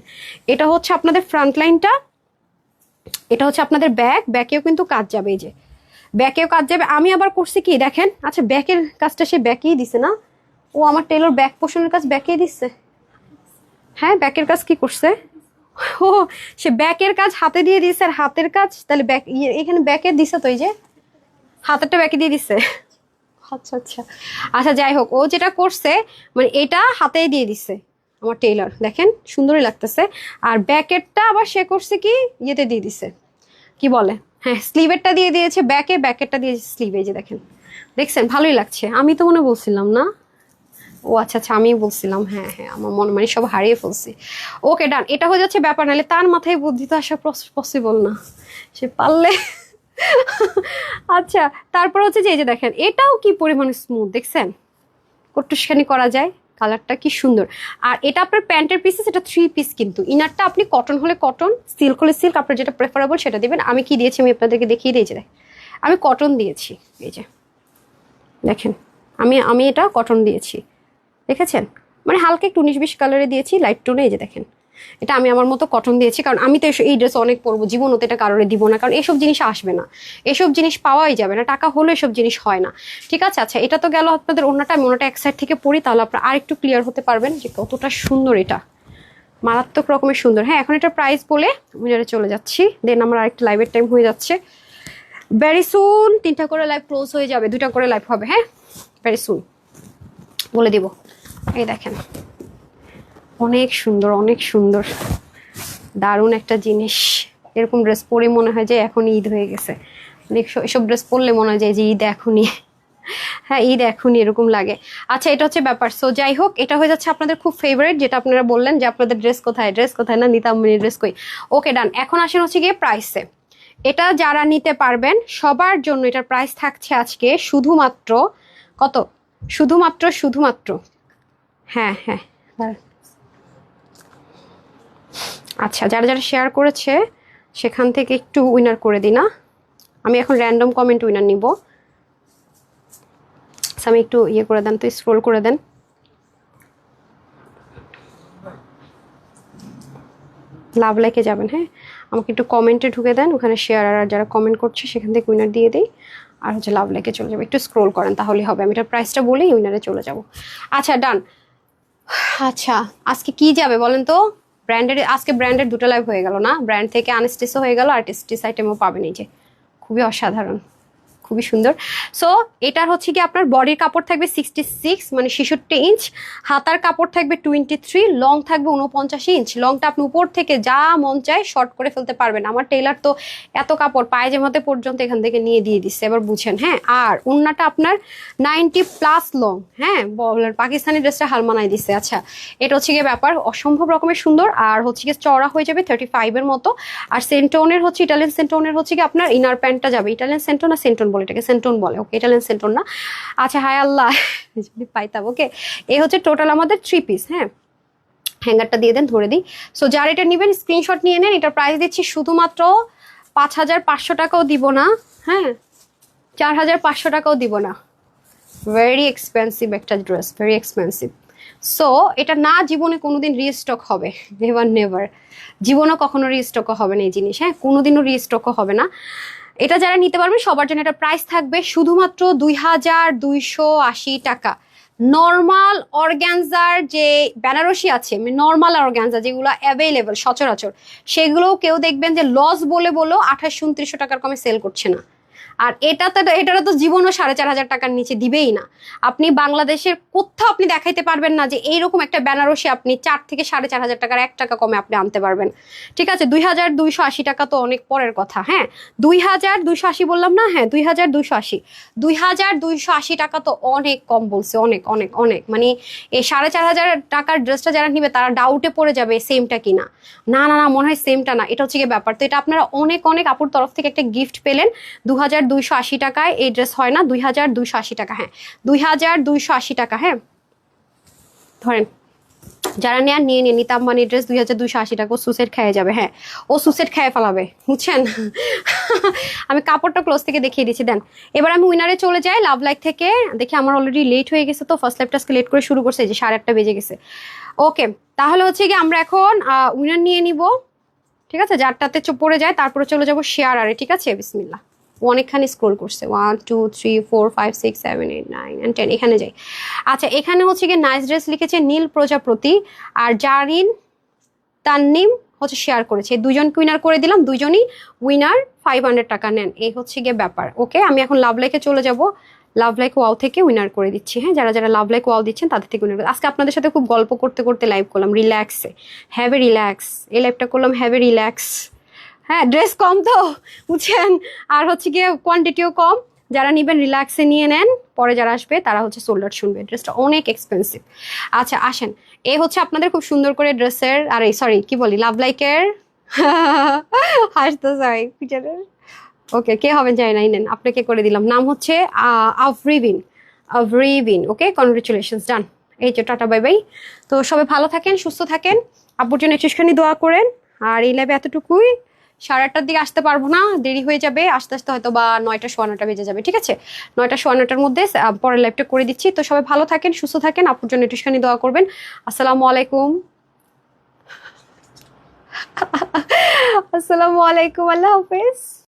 এটা হচ্ছে আপনাদের ফ্রন্ট লাইনটা, এটা হচ্ছে আপনাদের ব্যাকেও কিন্তু কাজ যাবে, এই যে ব্যাকেও কাজ যাবে। আমি আবার করছি কি দেখেন, আচ্ছা ব্যাকের কাজটা সে ব্যাকেই দিছে না, ও আমার টেলর ব্যাক পোর্শনের কাজ ব্যাকেই দিচ্ছে। হ্যাঁ ব্যাকের কাজ কি করছে, ও সে ব্যাকের কাজ হাতে দিয়ে দিয়েছে, আর হাতের কাজ তাহলে ব্যাক এখানে ব্যাকে দিছে, তো এই যে হাতেরটা ব্যাকে দিয়ে দিচ্ছে। আচ্ছা আচ্ছা আচ্ছা, যাই হোক, ও যেটা করছে মানে এটা হাতেই দিয়ে দিচ্ছে আমার টেইলর, দেখেন সুন্দরই লাগতেছে। আর ব্যাকেরটা আবার সে করছে কি ইয়েতে দিয়ে দিছে, কি বলে, হ্যাঁ স্লিভেরটা দিয়ে দিয়েছে ব্যাকে, ব্যাকেরটা দিয়েছে স্লিভে, যে দেখেন দেখছেন ভালোই লাগছে। আমি তো মনে বলছিলাম না, ও আচ্ছা আচ্ছা আমি বলছিলাম, হ্যাঁ হ্যাঁ আমার মন মানে সব হারিয়ে ফেলছি। ওকে ডান, এটা হয়ে যাচ্ছে ব্যাপার। নাহলে তার মাথায় বুদ্ধি তো আসা পসিবল না, সে পারলে। আচ্ছা তারপর হচ্ছে যে এই যে দেখেন এটাও কি পরিমাণে স্মুথ, দেখছেন কটুসখানি করা যায়, কালারটা কি সুন্দর। আর এটা আপনার প্যান্টের পিসেস, এটা 3 পিস কিন্তু। ইনারটা আপনি কটন হলে কটন, সিল্ক হলে সিল্ক, আপনার যেটা প্রেফারেবল সেটা দিবেন। আমি কি দিয়েছি আমি আপনাদেরকে দেখিয়ে দিয়েছি, আমি কটন দিয়েছি, এই যে দেখেন আমি এটা কটন দিয়েছি, দেখেছেন, মানে হালকা একটু 19-20 কালারে দিয়েছি, লাইট টোনে। এই যে দেখেন এটা আমি আমার মতো কটন দিয়েছি, কারণ আমি তো এই ড্রেস অনেক পরবো, জীবনও তো এটা কারোরে দিব না, কারণ এসব জিনিস আসবে না, এসব জিনিস পাওয়াই যাবে না, টাকা হলে এসব জিনিস হয় না। ঠিক আছে, আচ্ছা এটা তো গেল আপনাদের ওনাটা। আমি ওনাটা এক সাইড থেকে পড়ি, তাহলে আপনারা আর একটু ক্লিয়ার হতে পারবেন যে কতটা সুন্দর এটা, মারাত্মক রকমের সুন্দর। হ্যাঁ এখন এটার প্রাইস বলে আমি চলে যাচ্ছি, দেন আমার আরেকটা লাইভের টাইম হয়ে যাচ্ছে ভেরি সুন। 3টা করে লাইভ ক্লোজ হয়ে যাবে, 2টা করে লাইভ হবে, হ্যাঁ ভেরি সুন। বলে দিব। এই দেখেন, অনেক সুন্দর, অনেক সুন্দর, দারুণ একটা জিনিস। এরকম ড্রেস পরে মনে হয় যে এখন ঈদ হয়ে গেছে। এসব ড্রেস পরলে মনে হয় যে ঈদ এখনই, হ্যাঁ ঈদ এখনই এরকম লাগে। আচ্ছা, এটা হচ্ছে ব্যাপার। সো যাই হোক, এটা হয়ে যাচ্ছে আপনাদের খুব ফেভারিট, যেটা আপনারা বললেন যে আপনাদের ড্রেস কোথায়, ড্রেস কোথায় না, নিতামনি ড্রেস কই। ওকে ডান। এখন আসেন হচ্ছে গিয়ে প্রাইসে। এটা যারা নিতে পারবেন সবার জন্য এটার প্রাইস থাকছে আজকে শুধুমাত্র কত, শুধুমাত্র হ্যাঁ হ্যাঁ আচ্ছা, যারা যারা শেয়ার করেছে সেখান থেকে একটু উইনার করে দিই না, আমি এখন র্যান্ডম কমেন্ট উইনার নিব। আমি একটু ইয়ে করে দেন তো, স্ক্রোল করে দেন। লাভ লাইকে যাবেন, হ্যাঁ আমাকে একটু কমেন্টে ঢুকে দেন, ওখানে শেয়ার আর যারা কমেন্ট করছে সেখান থেকে উইনার দিয়ে দিই। আর হচ্ছে লাভ লাইকে চলে যাবে, একটু স্ক্রোল করেন তাহলেই হবে। আমি এটার প্রাইসটা বলেই উইনারে চলে যাব। আচ্ছা ডান। আচ্ছা আজকে কি যাবে বলেন তো? ব্র্যান্ডের, আজকে ব্র্যান্ডের দুটো লাইভ হয়ে গেল না, ব্র্যান্ড থেকে আনস্টিচও হয়ে গেল, আর্টিস্টিস আইটেমও পাবেন। এই যে খুবই অসাধারণ, খুবই সুন্দর। সো এটার হচ্ছে কি আপনার বডির কাপড় থাকবে 66 মানে 66 ইঞ্চ, হাতার কাপড় থাকবে 23, লং থাকবে 49 ইঞ্চ। লংটা আপনি উপর থেকে যা মন চায় শর্ট করে ফেলতে পারবেন। আমার টেইলার তো এত কাপড় পায়জামাতে পর্যন্ত এখান থেকে নিয়ে দিয়ে দিচ্ছে, এবার বুঝেন। হ্যাঁ আর উন্নাটা আপনার 90+ লং, হ্যাঁ পাকিস্তানি ড্রেসটা হাল মানাই দিচ্ছে। আচ্ছা এটা হচ্ছে গিয়ে ব্যাপার, অসম্ভব রকমের সুন্দর। আর হচ্ছে গিয়ে চড়া হয়ে যাবে 35 মতো। আর সেন্টোনের হচ্ছে ইটালিয়ান সেন্টোনের হচ্ছে কি আপনার ইনার প্যান্টটা যাবে, ইটালিয়ান সেন্টো না সেন্টোন বলে এটাকে, সেন্টোন বলে, ওকে ইটালিয়ান সেন্টোন না। আচ্ছা হায় আল্লাহ যদি পাইতাম। ওকে এই হচ্ছে টোটাল আমাদের 3 পিস। হ্যাঁ হ্যাঙ্গারটা দিয়ে দেন, ধরে দিই। সো যারা এটা নেবেন স্ক্রিনশট নিয়ে নেন। এটার প্রাইস দিচ্ছি শুধুমাত্র 5500 টাকাও দিব না, হ্যাঁ 4500 টাকাও দিব না। ভেরি এক্সপেন্সিভ একটা ড্রেস, ভেরি এক্সপেন্সিভ। সো এটা না জীবনে কোনোদিন রিস্টক হবে, নেভার নেভার, জীবনও কখনো রিস্টকও হবে না এই জিনিস, হ্যাঁ কোনোদিনও রিস্টকও হবে না। এটা যারা নিতে পারবেন সবার জন্য এটা প্রাইস থাকবে শুধুমাত্র 2280 টাকা। নর্মাল অর্গ্যানজার যে বেনারসি আছে, নর্মাল অর্গ্যানজা যেগুলো অ্যাভেলেবল সচরাচর, সেগুলোও কেউ দেখবেন যে লস বলে বলেও 2800-2900 টাকার কমে সেল করছে না। আর এটারও তো জীবনও 4500 টাকার নিচে দিবেই না। আপনি বাংলাদেশের কোথাও আপনি দেখাইতে পারবেন না যে এইরকম একটা বেনারসি আপনি 4 থেকে 4500 টাকার 1 টাকা কমে আপনি আনতে পারবেন। ঠিক আছে 2280 টাকা তো অনেক পরের কথা। হ্যাঁ 2280 বললাম না, হ্যাঁ 2280 টাকা তো অনেক কম বলছে, অনেক অনেক অনেক। মানে এই 4500 টাকার ড্রেসটা যারা নিবে তারা ডাউটে পড়ে যাবে সেমটা কিনা। না না না মনে হয় সেমটা না, এটা হচ্ছে গিয়ে ব্যাপার। তো এটা আপনারা অনেক অনেক আপুর তরফ থেকে একটা গিফট পেলেন। 2280 টাকায় এই ড্রেস হয় না, 2280 টাকা, হ্যাঁ 2280 টাকা। হ্যাঁ ধরেন যারা নেন নিয়ে নিয়ে নিতাম মানে ড্রেস 2280 টাকা, ও সুসেট খেয়ে যাবে। হ্যাঁ ও সুসেট খেয়ে ফেলাবে, বুঝছেন। আমি কাপড়টা ক্লোজ থেকে দেখিয়ে দিচ্ছি। দেন এবার আমি উইনারে চলে যাই লাভ লাইক থেকে। দেখি আমার অলরেডি লেট হয়ে গেছে, তো ফার্স্ট লাইভটা লেট করে শুরু করছে, যে 8:30 বেজে গেছে। ওকে তাহলে হচ্ছে কি আমরা এখন উইনার নিয়ে নিব, ঠিক আছে যারটাতে পড়ে যায়। তারপরে চলে যাবো শেয়ার আরে, ঠিক আছে বিসমিল্লাহ। অনেকখানি স্ক্রোল করছে, 1 2 3 4 5 6 7 8 9 and 10, এখানে যাই। আচ্ছা এখানে হচ্ছে গিয়ে নাইস ড্রেস লিখেছে নীল প্রজাপতি, আর জারিন তান্নিম হচ্ছে শেয়ার করেছে। দুজনকে উইনার করে দিলাম, দুজনই উইনার 500 টাকা নেন। এই হচ্ছে গিয়ে ব্যাপার। ওকে আমি এখন লাভ লাইকে চলে যাব, লাভ লাইক ওয়াও থেকে উইনার করে দিচ্ছি। হ্যাঁ যারা যারা লাভ লাইক ওয়াও দিচ্ছেন তাদের থেকে উইনার। আজকে আপনাদের সাথে খুব গল্প করতে করতে লাইভ করলাম, রিল্যাক্সে, হ্যাভ এ রিল্যাক্স। এই লাইভটা করলাম হ্যাভ এ রিল্যাক্স। হ্যাঁ ড্রেস কম তো বুঝছেন, আর হচ্ছে গিয়ে কোয়ান্টিটিও কম। যারা নেবেন রিল্যাক্সে নিয়ে নেন, পরে যারা আসবে তারা হচ্ছে সোল্ড আউট শুনবে। ড্রেসটা অনেক এক্সপেন্সিভ। আচ্ছা আসেন, এ হচ্ছে আপনাদের খুব সুন্দর করে ড্রেসের, আরে সরি কি বলি, লাভ লাইকের হাসতে চাই পিটারের। ওকে কে হবেন জানি না, নেন আপনাকে করে দিলাম। নাম হচ্ছে আভরিবিন, আভরিবিন। ওকে কনগ্রেচুলেশনস, ডান। এই যে টাটা বাই বাই। তো সবাই ভালো থাকেন, সুস্থ থাকেন, আব্বুর জন্য একটুখানি দোয়া করেন। আর এই লাইভে এতটুকুই, 8:30 দিকে আসতে পারবো না, দেরি হয়ে যাবে আস্তে আস্তে, হয়তো বা 9টা সোয়া 9টা বেজে যাবে। ঠিক আছে 9টা সোয়া 9টার মধ্যে পরের লাইভটা করে দিচ্ছি। তো সবাই ভালো থাকেন, সুস্থ থাকেন, আপুর জন্য একটুখানি দোয়া করবেন। আসসালামু আলাইকুম। আসসালামু আলাইকুম, আল্লাহ হাফেজ।